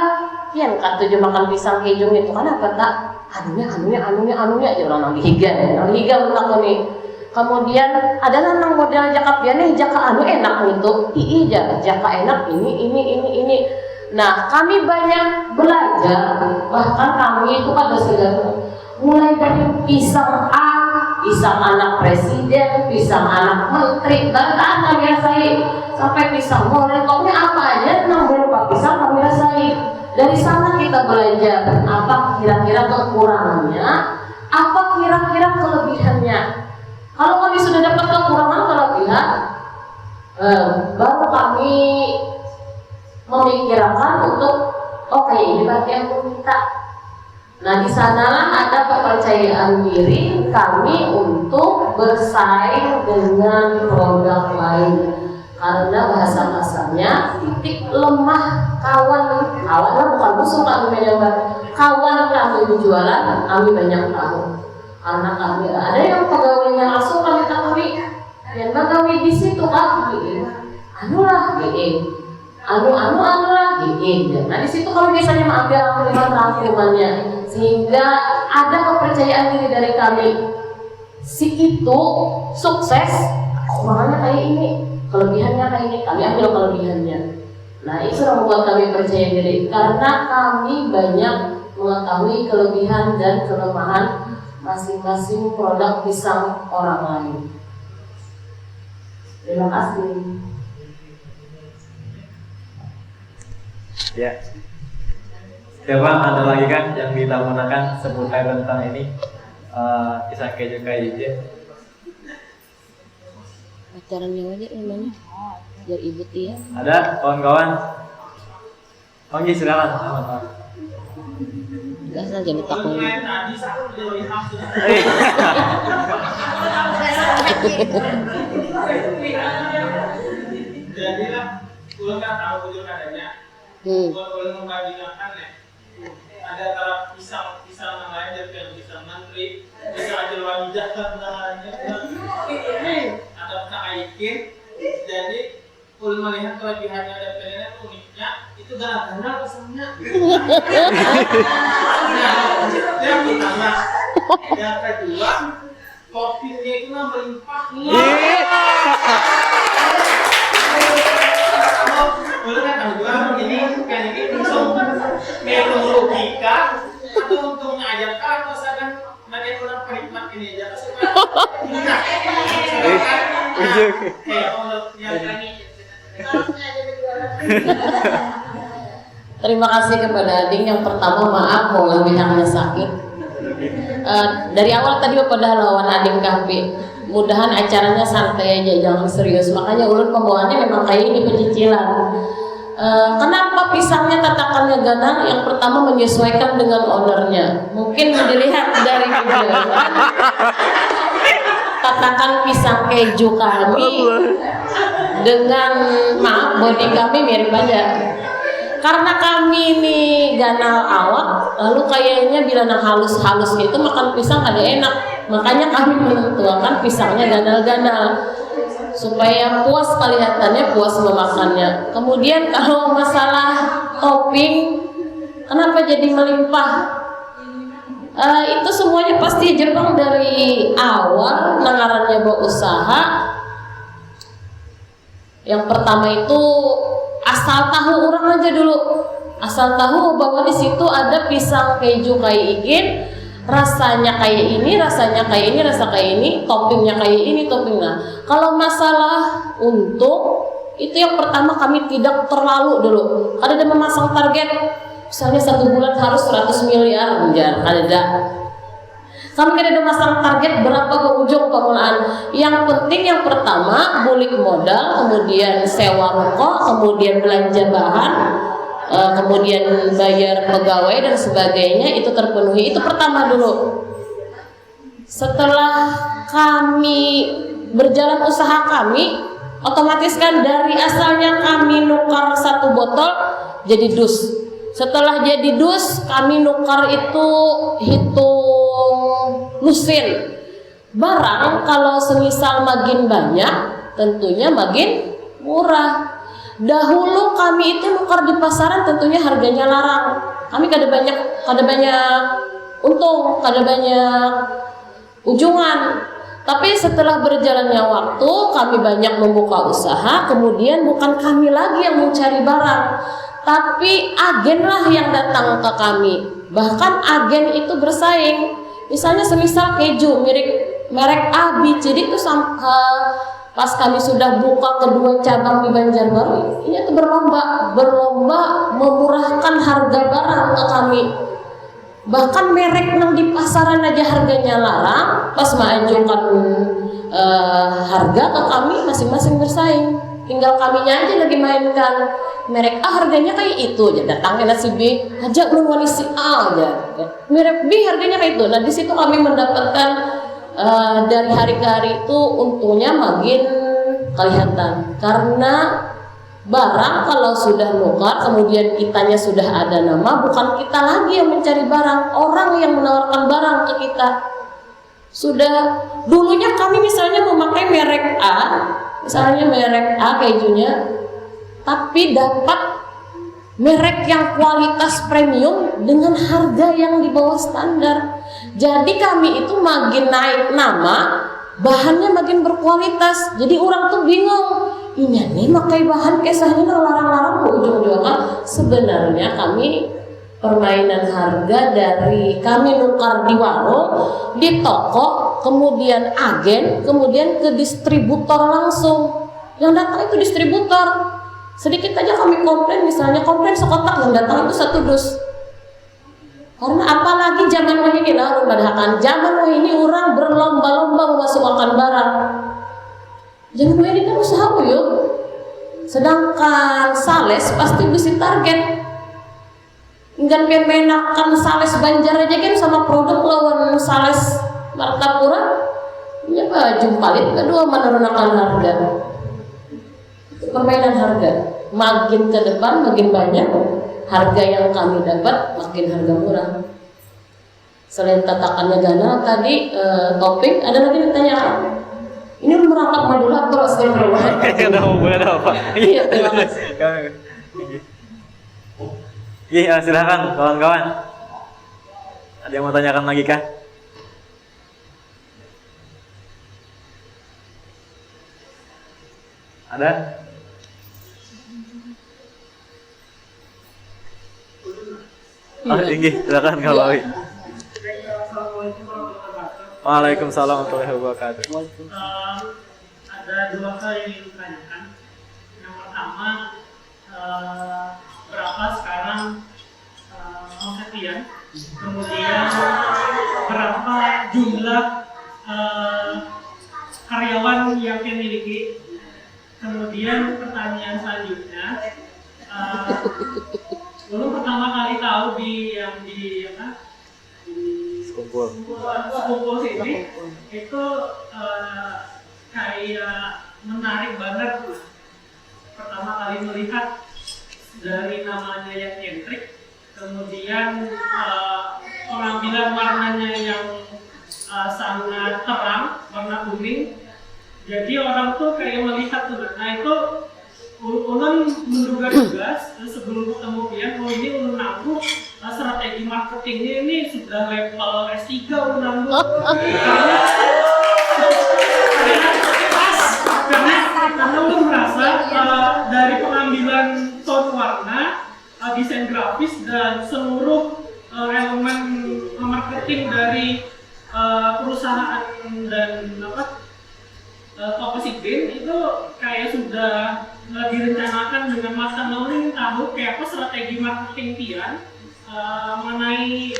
pian katuju makan pisang keju itu kan apa tak anunya aja orang higa batakon nih. Kemudian adalah nang model jaka pianeh jaka enak itu jaka enak ini. Nah kami banyak belajar, bahkan kami itu pada segala mulai dari pisang pisang anak presiden, pisang anak menteri, bahkan kami rasai sampai pisang goreng, pokoknya apa aja tentang berupa pisang kami rasai. Dari sana kita belajar apa kira-kira kekurangannya, apa kira-kira kelebihannya. Kalau kami sudah dapat kekurangan kelebihan, baru kami memikirkan untuk oke, ini berarti aku minta. Nah di sanalah ada kepercayaan diri kami untuk bersaing dengan produk lain, karena bahasa kasarnya titik lemah kawan bukan musuh kami menyambar. Kawan kami jualan kami banyak tahu, karena kami ada yang pegawainya langsung kami takui yang pegawai di situ kami anulah Nah di situ kalau biasanya mengambil rangkumannya, sehingga ada kepercayaan diri dari kami. Si itu sukses, kekurangannya kayak ini, kelebihannya kayak ini, kami ambil kelebihannya. Nah itu yang membuat kami percaya diri, karena kami banyak mengetahui kelebihan dan kelemahan masing-masing produk pisang orang lain. Terima kasih. Ya. Coba ada lagi kan yang ditamunakan seputar tentang ini pisang keju kayak izin. Pacarannya aja gimana? Biar ibu Tia. Ada kawan-kawan? Oke silakan. Gak saja ditakut. Jadilah ulun kan tahu bujur adanya. Ulun membandingkan ada antara pisang yang lain dan pisang menteri, pisang aja wajah kan ada pisang aikin. Jadi ulun melihat kelebihannya dan kelebihannya uniknya itu gana-gana pisangnya. Yang pertama, yang kedua toppingnya itu melimpah. Boleh kan tahu ini kayak logika atau untungnya aja kan misalkan makin orang penikmat ini aja supaya kayak yang tadi. Terima kasih kepada Ading. Yang pertama maaf kalau pihaknya sakit. Dari awal tadi pada lawan Ading Kapi. Mudahan acaranya santai aja, jangan serius. Makanya ulun pembawaannya memang kayak ini pencicilan. Kenapa pisangnya tatakannya ganang? Yang pertama menyesuaikan dengan ownernya. Mungkin dilihat dari video. Tatakan pisang keju kami dengan body kami mirip aja. Karena kami ini ganal awak, lalu kayaknya bila nang halus-halus itu makan pisang ada enak. Makanya kami menentukan pisangnya ganal-ganal supaya puas kelihatannya, puas memakannya. Kemudian kalau masalah topping, kenapa jadi melimpah? Itu semuanya pasti Jepang dari awal nangarannya buat usaha Yang pertama itu asal tahu orang aja dulu. Asal tahu bahwa di situ ada pisang keju kayak Ijin, rasanya kayak ini, rasanya kayak ini, rasa kayak ini, toppingnya kayak ini, toppingnya. Kalau masalah untuk itu yang pertama kami tidak terlalu dulu. Ada memasang target, misalnya 1 bulan harus 100 miliar, enggak ada. Kami ada memasang target berapa ke ujung pengelolaan. Yang penting yang pertama bulik modal, kemudian sewa rokok, kemudian belanja bahan, kemudian bayar pegawai dan sebagainya itu terpenuhi. Itu pertama dulu. Setelah kami berjalan usaha kami, otomatis kan dari asalnya kami nukar 1 botol jadi dus. Setelah jadi dus kami nukar itu hitung lusin. Barang kalau semisal makin banyak tentunya makin murah. Dahulu kami itu nukar di pasaran tentunya harganya larang. Kami kada banyak untung, kada banyak ujungan. Tapi setelah berjalannya waktu, kami banyak membuka usaha, kemudian bukan kami lagi yang mencari barang, tapi agenlah yang datang ke kami. Bahkan agen itu bersaing. Misalnya semisal keju merek A, B, C, D itu pas kami sudah buka kedua cabang di Banjarbaru, ini tuh berlomba memurahkan harga barang ke kami. Bahkan merek yang di pasaran aja harganya larang, pas mengajukan harga ke kami masing-masing bersaing. Tinggal kaminya aja lagi mainkan merek A harganya kayak itu, aja datangnya si B, aja belum wani si A aja. Merek B harganya kayak itu. Nah di situ kami mendapatkan dari hari ke hari itu untungnya makin kelihatan karena barang kalau sudah nukar kemudian kitanya sudah ada nama, bukan kita lagi yang mencari barang, orang yang menawarkan barang ke kita. Sudah dulunya kami misalnya memakai merek A, misalnya merek A kejunya, tapi dapat merek yang kualitas premium dengan harga yang di bawah standar. Jadi kami itu makin naik nama, bahannya makin berkualitas. Jadi orang tuh bingung, ini nih pakai bahan kesahnya larang-larang ke ujung-ujungnya. Sebenarnya kami permainan harga dari kami nukar di warung, di toko, kemudian agen, kemudian ke distributor langsung. Yang datang itu distributor. Sedikit aja kami komplain, misalnya komplain sekotak, yang datang itu 1 dus. Karena apalagi zaman ini lah, zaman ini orang berlomba-lomba memasukkan barang. Zaman ini kan usaha yuk. Sedangkan sales pasti bisa target. Enggak pemenakan sales Banjar aja kan sama produk lawan sales Martapura. Ya baju palit kedua menurunkan harga. Permainan harga. Makin ke depan makin banyak harga yang kami dapat, makin harga murah. Selain tatakannya gana tadi topik, ada lagi yang ditanya. Ini merangkap modulator astagfirullah. Ada hubungan apa? Iya, terima kasih. Iya, silakan kawan-kawan. Ada yang mau tanyakan lagi kah? Ada? Oh, tinggi, silakan Kak Bawi. Waalaikumsalam warahmatullahi wabarakatuh. Ada 2 hal yang ingin ditanyakan. Yang pertama, berapa sekarang omset Ian? Kemudian berapa jumlah karyawan yang Ian miliki? Kemudian pertanyaan selanjutnya, belum pertama kali tahu di Sekumpul sini itu kayak menarik banget. Pertama kali melihat dari namanya yang nyentrik, kemudian pengambilan warnanya yang sangat terang, warna kuning. Jadi orang tuh kayak melihat tuh, nah itu ulun menduga-duga sebelum ketemu Pian, oh ini ulun nanggu strategi marketingnya ini sudah level S3 ulun nanggu. Karena karena ulun merasa dari pengambilan tone warna, desain grafis dan seluruh elemen marketing dari perusahaan dan toko Sigden itu kayak sudah direncanakan dengan matang. Ulun tahu kayak apa strategi marketing Pian mengenai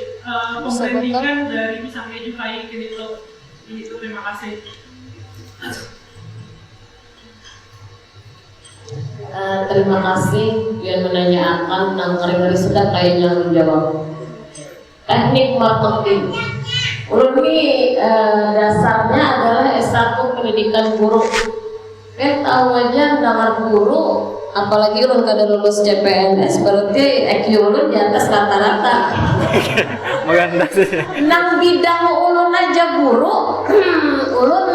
pembrandingan dari Pisang Keju kayak itu. Terima kasih. Terima kasih yang menanyakan tentang ngeri-ngeri sudah kayaknya menjawab. Teknik marketing. Ulun ini dasarnya adalah S1 pendidikan guru. Tahu aja nama guru, apalagi ulun kada lulus CPNS, berarti IQ ulun di atas rata-rata. Maganda sih. Nang bidang ulun aja guru, ulun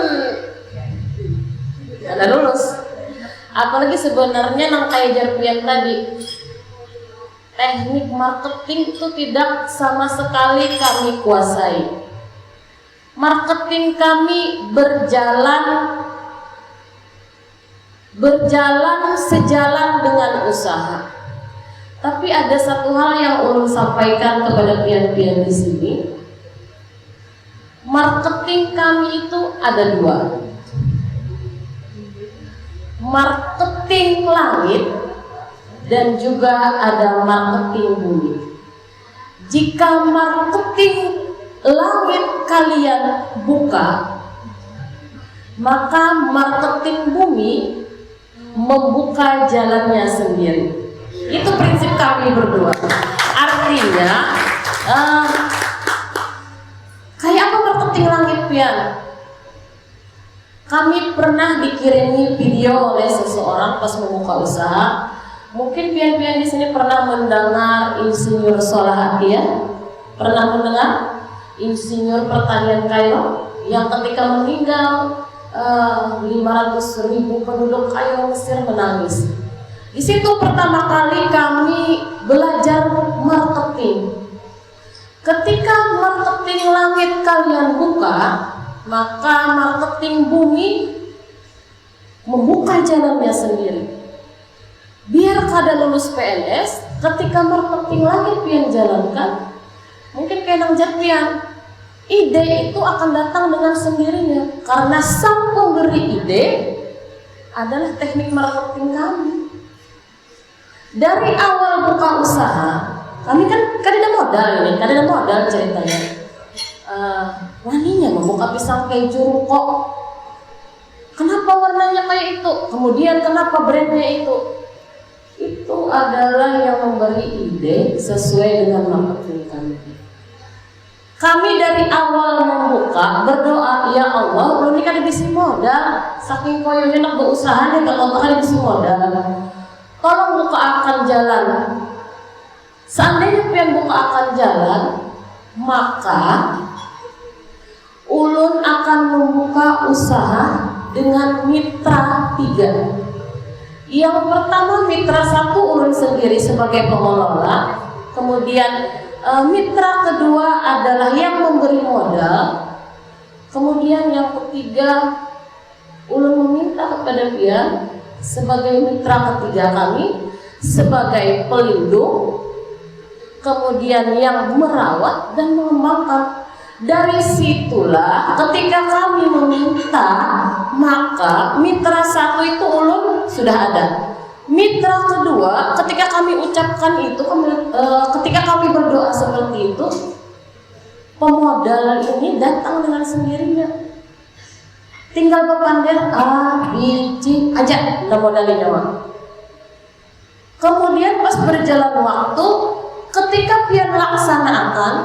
kada lulus. Apalagi sebenarnya nang kayak Jarpian tadi, teknik marketing itu tidak sama sekali kami kuasai. Marketing kami berjalan sejalan dengan usaha. Tapi ada satu hal yang ulun sampaikan kepada pian-pian di sini. Marketing kami itu ada dua. Marketing langit dan juga ada marketing bumi. Jika marketing langit kalian buka, maka marketing bumi membuka jalannya sendiri. Itu prinsip kami berdua. Artinya kayak apa marketing langit, Pian? Kami pernah dikirimi video oleh seseorang pas membuka usaha. Mungkin pian-pian di sini pernah mendengar Insinyur Solahati ya? Pernah mendengar Insinyur Pertanian Kairo yang ketika meninggal 500.000 penduduk Kairo Mesir menangis. Di situ pertama kali kami belajar marketing. Ketika marketing langit kalian buka, maka marketing bumi membuka jalannya sendiri. Biar kada lulus PNS, ketika marketing langit pian jalankan, mungkin kayak nang Jarpian, ide itu akan datang dengan sendirinya. Karena sang pemberi ide adalah teknik marketing kami. Dari awal buka usaha, kami kan kada ada modal ceritanya. Waninya membuka pisang keju kok. Kenapa warnanya kayak itu? Kemudian kenapa brandnya itu? Itu adalah yang memberi ide sesuai dengan marketing kami. Kami dari awal membuka berdoa, ya Allah, ulun ini kan dibisi modal. Saking koyonya nak berusaha nih kalau tak dibisi modal. Tolong buka akan jalan. Seandainya pian buka akan jalan, maka ulun akan membuka usaha dengan mitra 3. Yang pertama mitra 1 ulun sendiri sebagai pengelola. Kemudian mitra kedua adalah yang memberi modal. Kemudian yang ketiga ulun meminta kepada pian sebagai mitra ketiga kami, sebagai pelindung, kemudian yang merawat dan mengembangkan. Dari situlah ketika kami meminta, maka mitra 1 itu ulun sudah ada. Mitra kedua, ketika kami ucapkan itu, ketika kami berdoa seperti itu, pemodal ini datang dengan sendirinya. Tinggal bepandir A, B, C aja udah modalin nyawa. Kemudian pas berjalan waktu, ketika pian melaksanakan,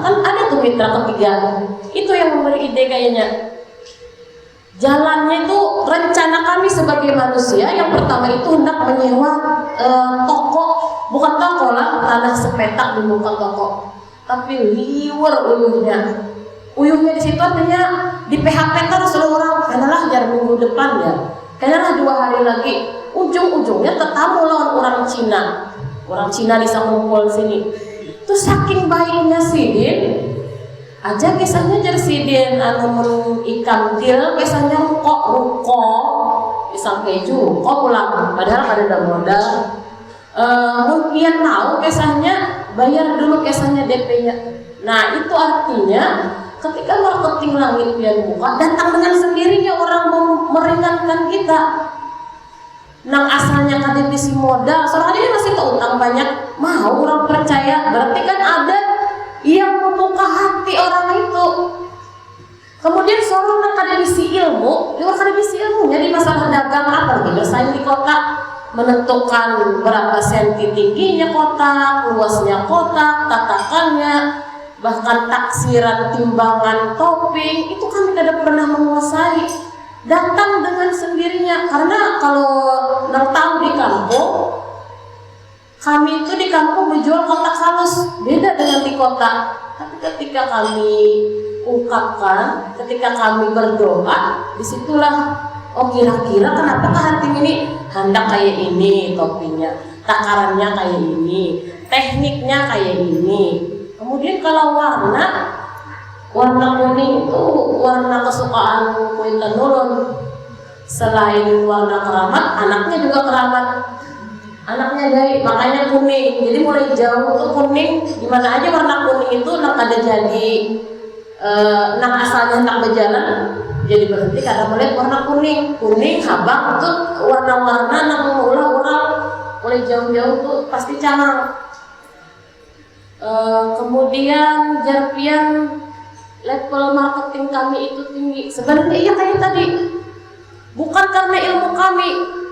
kan ada tuh mitra ketiga. Itu yang memberi ide kayaknya. Jalannya itu rencana kami sebagai manusia. Yang pertama itu hendak menyewa toko, bukan toko lah, tanah sepetak di muka toko, tapi liwer uyuhnya. Uyuhnya di situ artinya di PHP kan seluruh orang, kayaknya jar minggu depan ya, kayaknya 2 hari lagi. Ujung-ujungnya tetamu lawan orang Cina. Orang Cina bisa kumpul sini. Itu saking baiknya Sidin, aja kisahnya jersiden anu mun ikan til kisahnya ruko pisang keju ruko pulang padahal ada modal. Mungkin tahu kisahnya bayar dulu kisahnya DP-nya. Nah itu artinya ketika marketing langit pian buka datang dengan sendirinya orang meringankan kita. Nang asalnya kadang isi modal, soalnya dia masih utang banyak, mau orang percaya, berarti kan ada yang membuka hati orang itu. Kemudian seorang nang kadang isi ilmu, dia kadang isi ilmu, jadi masalah dagang apa lagi bersaing di kota, menentukan berapa senti tingginya kotak, luasnya kotak, tatakannya, bahkan taksiran timbangan topping, itu kami tidak pernah menguasai. Datang dengan sendirinya, karena kalau nang tahu di kampung, kami itu di kampung menjual kotak halus, beda dengan di kota. Tapi ketika kami ungkapkan, ketika kami berdoa, disitulah oh kira-kira kenapa hati ini hendak kayak ini toppingnya, takarannya kayak ini, tekniknya kayak ini. Kemudian kalau warna kuning itu warna kesukaan Kuintan Nurun. Selain warna keramat, anaknya juga keramat. Anaknya baik, makanya kuning. Jadi mulai jauh tuh kuning. Gimana aja warna kuning itu nak ada jadi nak asalnya nak berjalan jadi berhenti karena mulai warna kuning. Kuning, habang itu warna-warna nak ulah-ulah mulai jauh-jauh tuh pasti canang. Kemudian jarpian level marketing kami itu tinggi. Sebenarnya iya kayak tadi, bukan karena ilmu kami,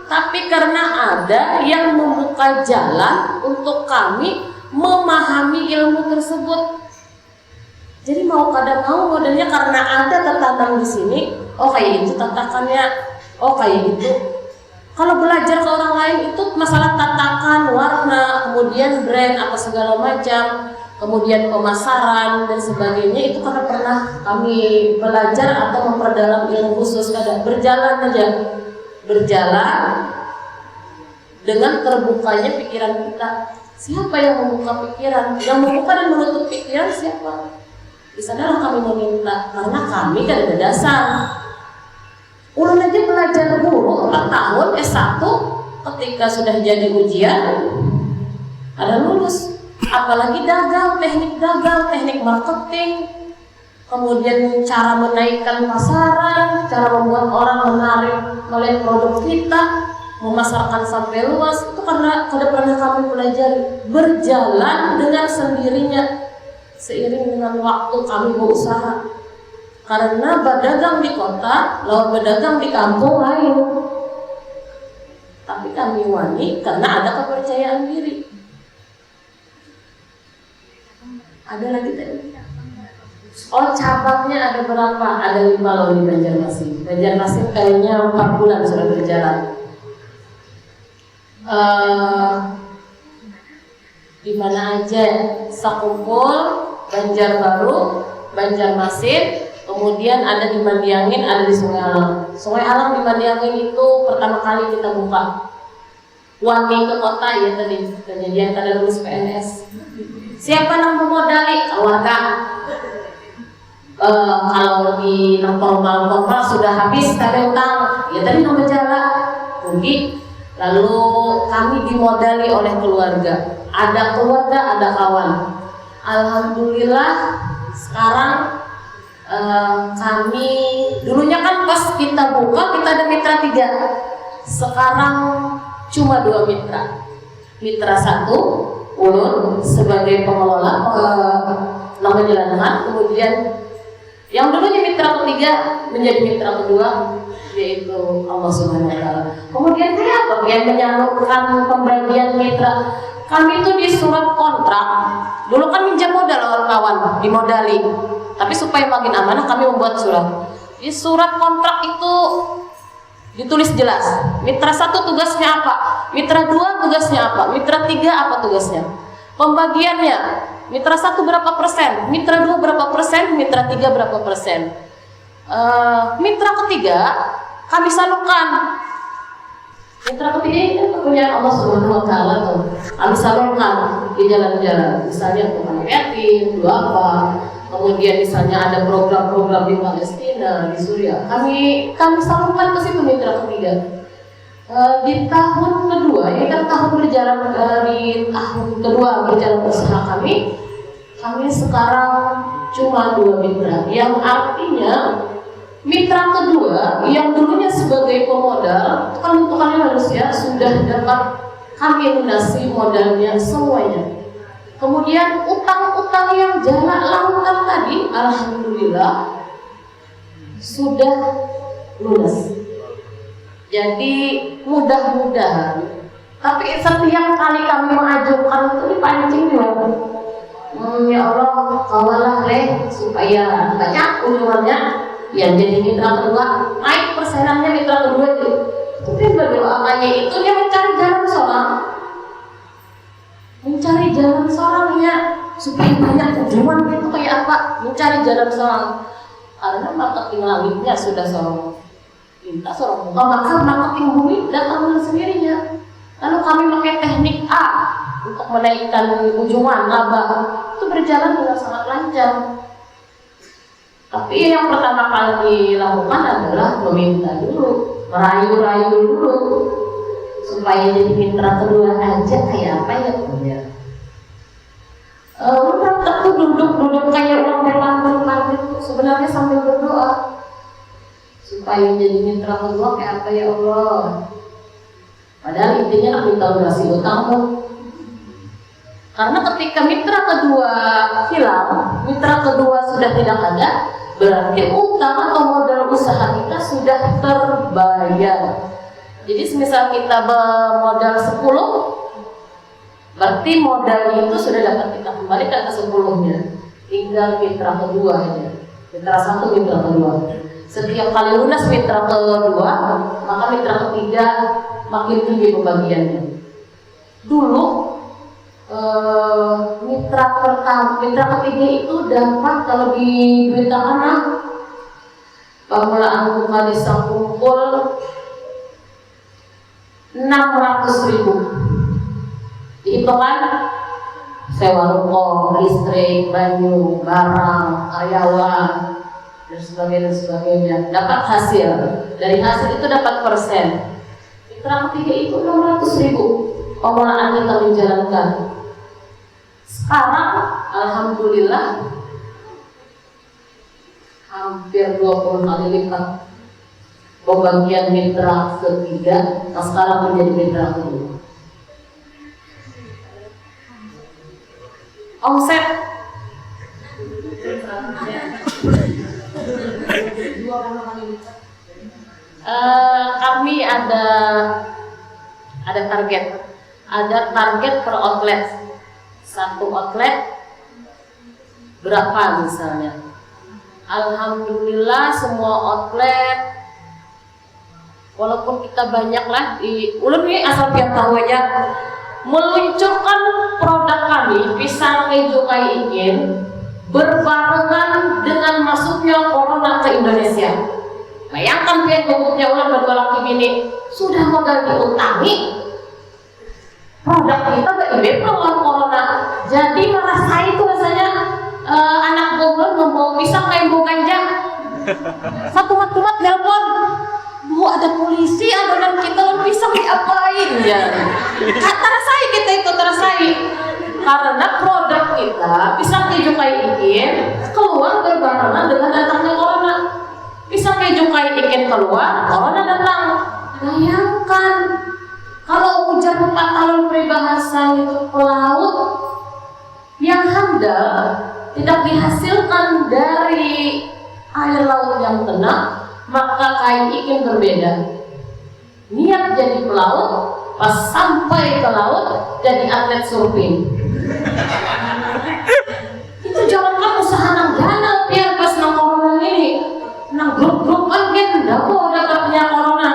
tapi karena ada yang membuka jalan untuk kami memahami ilmu tersebut. Jadi mau kadang mau modelnya karena ada tertanam di sini, oh kayak gitu tatakannya, oh kayak gitu. Kalau belajar ke orang lain itu masalah tatakan, warna, kemudian brand apa segala macam, kemudian pemasaran dan sebagainya itu karena pernah kami belajar atau memperdalam ilmu khusus. Kadang berjalan aja, berjalan dengan terbukanya pikiran kita. Siapa yang membuka pikiran? Yang membuka dan menutup pikiran siapa? Di sanalah kami meminta, karena kami kan ada dasar. Ulun aja belajar guru 4 tahun S1, ketika sudah jadi ujian ada lulus. Apalagi dagang, teknik marketing, kemudian cara menaikkan pasaran, cara membuat orang menarik melihat produk kita, memasarkan sampai luas, itu karena sudah pernah kami pelajari. Berjalan dengan sendirinya seiring dengan waktu kami berusaha. Karena berdagang di kota, lawan berdagang di kampung lain. Tapi kami wani karena ada kepercayaan diri. Ada lagi tadi? Oh cabangnya ada berapa? Ada 5 loh di Banjarmasin. Banjarmasin kayaknya 4 bulan sudah berjalan. Di mana aja? Sakumpul, Banjarbaru, Banjarmasin. Kemudian ada di Mandiangin, ada di Sungai Alang. Sungai Alang di Mandiangin itu pertama kali kita buka. Wani ke kota ya tadi, kejadian tadi lulus PNS. Siapa yang memodali? Keluarga. Kalau di normal sudah habis ada utang, ya tadi nama jalan, rugi. Lalu kami dimodali oleh keluarga. Ada keluarga, ada kawan. Alhamdulillah sekarang kami dulunya kan pas kita buka kita ada mitra 3, sekarang cuma 2 mitra. Mitra 1 Ulun sebagai pengelola menjalankan, kemudian yang dulunya mitra ketiga menjadi mitra kedua yaitu Allah Subhanahu Wa Taala. Kemudian kayak apa yang menyalurkan pembagian mitra? Kami itu di surat kontrak dulu kan minjam modal kawan dimodali. Tapi supaya makin amanah kami membuat surat. Di surat kontrak itu ditulis jelas. Mitra 1 tugasnya apa? Mitra 2 tugasnya apa? Mitra 3 apa tugasnya? Pembagiannya. Mitra 1 berapa persen? Mitra 2 berapa persen? Mitra 3 berapa persen? Mitra ketiga kami salurkan. Mitra ketiga ini kan kepunyaan Allah Subhanahu wa Ta'ala tuh. Kami salurkan di jalan-jalan, misalnya untuk anak yatim, duafa, kemudian misalnya ada program-program di Palestina, di Suriah. Kami salurkan ke situ mitra ketiga. Di tahun kedua, ini kan tahun berjalan dari tahun kedua berjalan usaha kami sekarang cuma 2 mitra, yang artinya mitra kedua yang dulunya sebagai pemodal kan bentukannya manusia sudah dapat kami lunasi modalnya semuanya. Kemudian utang-utang yang jalan lautan tadi alhamdulillah sudah lunas. Jadi mudah-mudahan, tapi setiap kali kami mengajukan itu dipancing juga. Ya Allah, kawalah supaya banyak ujungannya yang jadi mitra kedua, naik persenannya mitra kedua itu. Tapi berdoanya itu dia mencari jalan sorangnya supaya banyak ujungan itu kayak apa? Mencari jalan sorang. Karena marketing langitnya sudah sorong. Minta sorong muka, maka marketing bumi datang dengan sendirinya. Lalu kami pakai teknik A untuk menaikkan ujungan laba, itu berjalan dengan sangat lancar. Tapi yang pertama kali dilakukan adalah meminta dulu, merayu-rayu dulu, supaya jadi mitra kedua aja kayak apa ya punya. Orang itu duduk kayak orang berlambung-lambung sebenarnya sambil berdoa supaya jadi mitra kedua kayak apa ya Allah. Padahal intinya nak minta lunasi utang tuh. Karena ketika mitra kedua hilang, mitra kedua sudah tidak ada, berarti utang atau modal usaha kita sudah terbayar. Jadi semisal kita bermodal 10, berarti modal itu sudah dapat kita kembalikan ke 10-nya. Tinggal mitra keduanya, mitra 1, mitra kedua. Setiap kali lunas mitra kedua, maka mitra ketiga makin tinggi pembagiannya. Dulu mitra ketiga itu dapat kalau di duit tanah permulaan buka desa kumpul 600.000. Dihitungan sewa ruko, listrik, banyu, barang, karyawan dan sebagainya. Dapat hasil. Dari hasil itu dapat persen. Mitra ketiga itu 600.000. Pengelolaan kita menjalankan. Sekarang alhamdulillah hampir 20 kali lipat pembagian mitra ketiga, nah sekarang menjadi mitra kedua. Omset kami ada target per outlet. Satu outlet berapa misalnya? Alhamdulillah semua outlet, walaupun kita banyak lah di ulun ini asal tiap tahu aja meluncurkan produk kami pisang keju kai ikin berbarengan dengan masuknya corona ke Indonesia. Bayangkan pian bobotnya ulang berdua laki bini sudah modal diutangi, produk kita BIB lawan corona. Jadi merasa itu rasanya anak goblok membawa pisang kayak bawa ganja. Satu mat nelpon, Bu ada polisi adonan kita lawan pisang diapain ya? Terasai kita itu terasai. Karena produk kita pisang keju kai ikin keluar berbarengan dengan datangnya corona. Pisang keju kai ikin keluar, corona datang. Bayangkan kalau hujan 4 tahun peribahasa itu pelaut yang handal tidak dihasilkan dari air laut yang tenang, maka kai ikin berbeda. Niat jadi pelaut, pas sampai ke laut jadi atlet surfing. Itu jangankan usaha nang danau biar pas nang corona ini, nang grup-grup kan dapur dapatnya corona.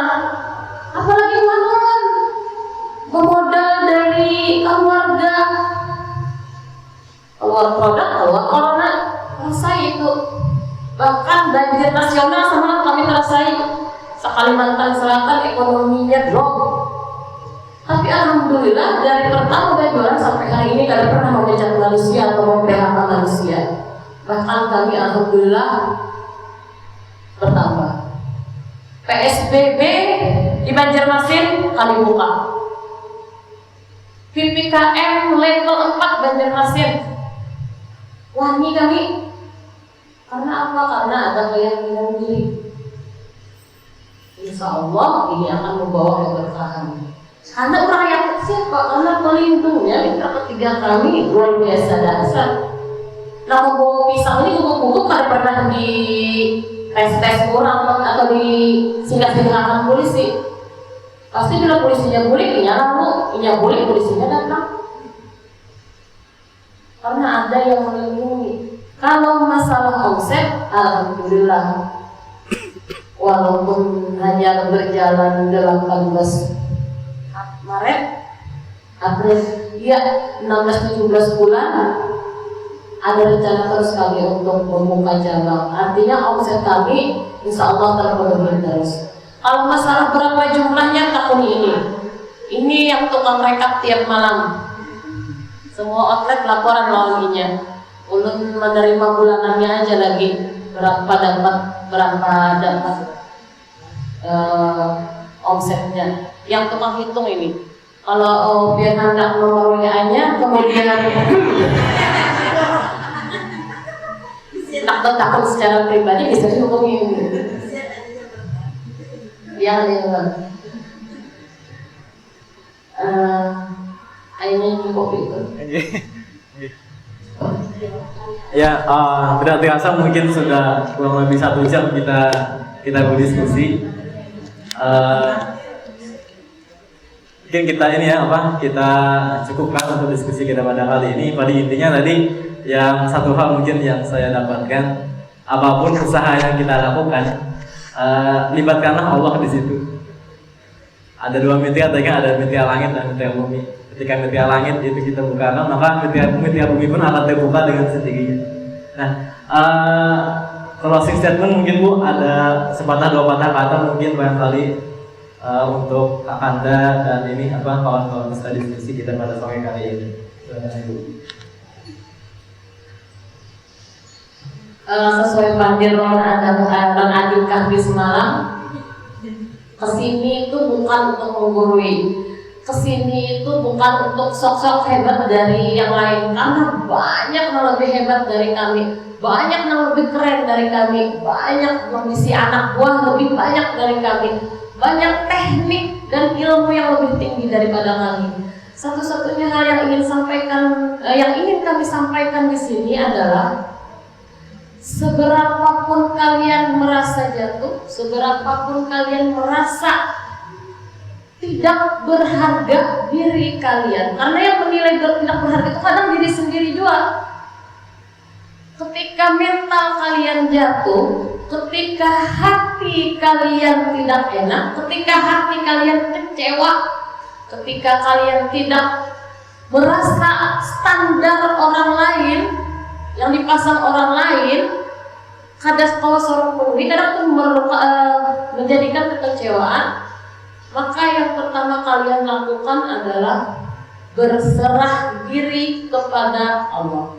Apalagi manuan bermodal dari keluarga, keluar produk, keluar corona, rasai itu. Bahkan banjir nasional sama kami terasai. Kalimantan Selatan ekonominya drop Tapi alhamdulillah dari pertama dari jualan sampai hari ini tidak pernah memecat manusia atau memphk manusia. Bahkan kami alhamdulillah bertambah. PSBB di Banjarmasin kami buka. PPKM level 4 Banjarmasin wani kami. Karena apa? Karena ada keyakinan diri. Insya Allah ini akan membawa keberkahan. Karena orang yang kecil Pak, karena pelindungnya mitra ketiga kami luar biasa dasar. Nah membawa pisang ini gubuk-gubuk kan pernah di tes orang atau di singgah-singgahan polisi. Pasti bila polisinya boleh, inya boleh polisinya datang. Karena ada yang melindungi. Kalau masalah omset, alhamdulillah. Walaupun hanya berjalan 18 Maret, April, ya 16-17 bulan, ada rencana terus kami untuk membuka cabang. Artinya omset kami insya Allah terpenuhi terus. Kalau masalah berapa jumlahnya tahun ini yang tukang rekap tiap malam. Semua outlet laporan lawanginya. Ulun menerima bulanannya aja lagi berapa dapat omsetnya. Yang tukang hitung ini. Kalau biar hendak nomor WA-nya kemudian takut secara pribadi bisa dihubungi. Ya, akhirnya cukup itu. Ya, tidak terasa mungkin sudah kurang lebih 1 jam kita berdiskusi. Mungkin kita kita cukupkan untuk diskusi kita pada kali ini. Pada intinya tadi yang satu hal mungkin yang saya dapatkan, apapun usaha yang kita lakukan, libatkanlah Allah di situ. Ada 2 mitra, ada mitra langit dan mitra bumi. Ketika mitra langit itu kita bukakan, maka mitra bumi pun akan terbuka dengan sendirinya. Nah, closing statement mungkin Bu ada sepatah 2 patah kata mungkin barangkali untuk Kak Kanda dan ini kawan-kawan kita diskusi kita pada sore kali ini. Sesuai pandiran dan adik kahwi semalam, kesini itu bukan untuk menggurui, kesini itu bukan untuk sok-sok hebat dari yang lain, karena banyak yang lebih hebat dari kami, banyak yang lebih keren dari kami, banyak kondisi anak buah lebih banyak dari kami, banyak teknik dan ilmu yang lebih tinggi daripada kami. Satu-satunya hal yang ingin kami sampaikan di sini adalah seberapapun kalian merasa jatuh, seberapapun kalian merasa tidak berharga diri kalian, karena yang menilai tidak berharga itu kadang diri sendiri juga. Ketika mental kalian jatuh, ketika hati kalian tidak enak, ketika hati kalian kecewa, ketika kalian tidak merasa standar orang lain yang dipasang orang lain, kalau seorang penghuni kadang itu menjadikan kekecewaan, maka yang pertama kalian lakukan adalah berserah diri kepada Allah,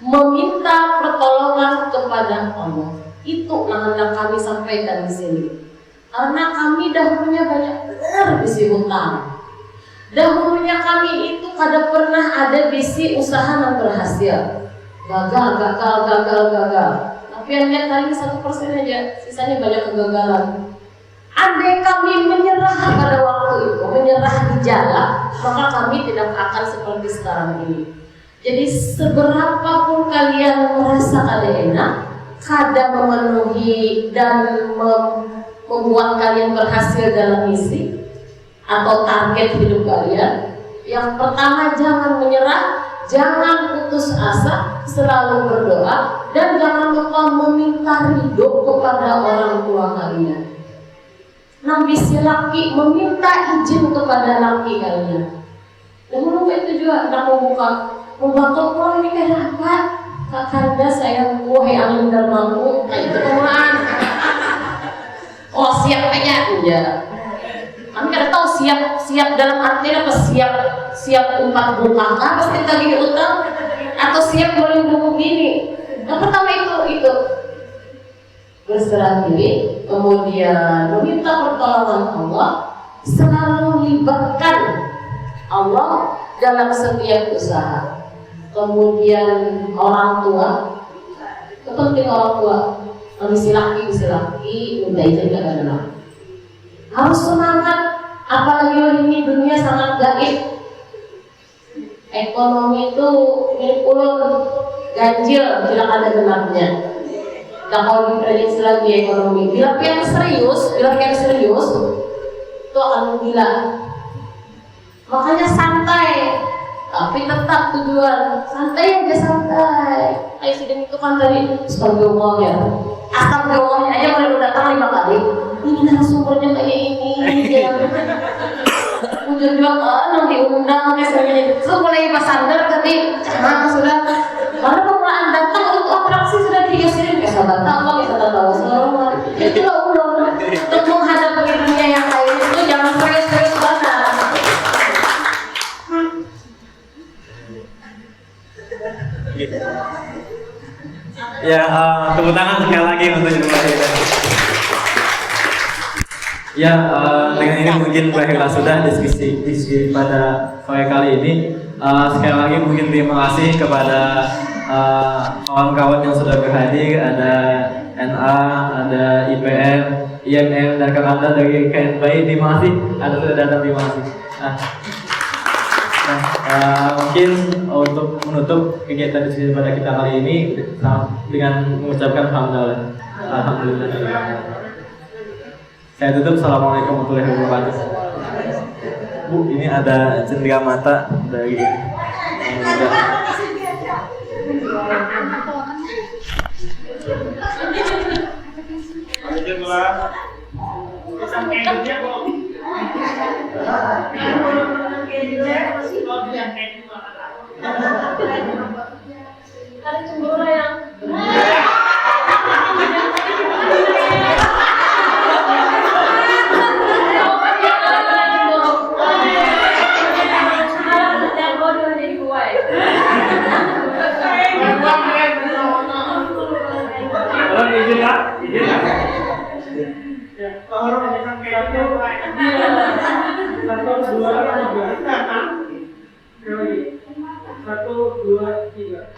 meminta pertolongan kepada Allah. Itu yang hendak kami sampaikan di sini. Karena kami dahulunya banyak benar bisi hutang. Dahulunya kami itu kada pernah ada bisi usaha yang berhasil. Gagal. Tapi yang lihat kali 1% aja, sisanya banyak kegagalan. Andai kami menyerah pada waktu itu, menyerah di jalan, maka kami tidak akan seperti sekarang ini. Jadi seberapapun kalian merasa kada enak, kada memenuhi dan membuat kalian berhasil dalam misi atau target hidup kalian, yang pertama jangan menyerah, jangan putus asa, selalu berdoa, dan jangan lupa meminta ridho kepada orang tua kalian. Nabi si laki meminta izin kepada laki kalian. Dan lupa itu juga hendak membantu pulang ini kayak apa? Kakanda sayang wahai angin dalmaku, kayak itu kemulaan. Oh siap aja, ya. Kami kada tahu siap siap dalam artian apa? Siap umpat bungkaka pasti tagih utang, atau siap melindungi diri. Yang pertama itu berserah diri, kemudian meminta pertolongan Allah, selalu libatkan Allah dalam setiap usaha. Kemudian orang tua, itu penting orang tua. Misi laki, minta izin gak ada. Harus semangat, apalagi ini dunia sangat gaib. Ekonomi itu milik ulun, ganjil, tidak ada genapnya. Dan kalau diprediksi lagi ekonomi, bila pian serius, itu akan gila. Makanya santai, tapi tetap tujuan. Santai aja, santai. Presiden itu kan tadi astagfirullah ya. Astagfirullahnya aja baru datang 5 kali. Ini narasumbernya kayak ini. Ujung juga kan diundang kayak sebagainya. So mulai pas sandar tadi, sudah. Karena permulaan datang untuk atraksi sudah dihiasin kayak sahabat apa, kayak sahabat tahu semua. Itulah ulun. Untuk menghadapi dunia yang lain itu jangan serius-serius banget. Ya, tepuk tangan sekali lagi untuk Ibu Wahida. Ya, dengan ini mungkin berakhirlah sudah diskusi pada sore kali ini. Sekali lagi mungkin terima kasih kepada kawan-kawan yang sudah berhadir. Ada NA, ada IPM, IMM, dan Anda dari KNPI. Terima kasih Anda sudah datang. Terima kasih. Mungkin untuk menutup kegiatan diskusi pada kita kali ini dengan mengucapkan alhamdulillah. Saya tutup. Assalamualaikum warahmatullahi wabarakatuh. Bu, ini ada cendera mata dari Ada cemburu yang Satu, dua, tiga.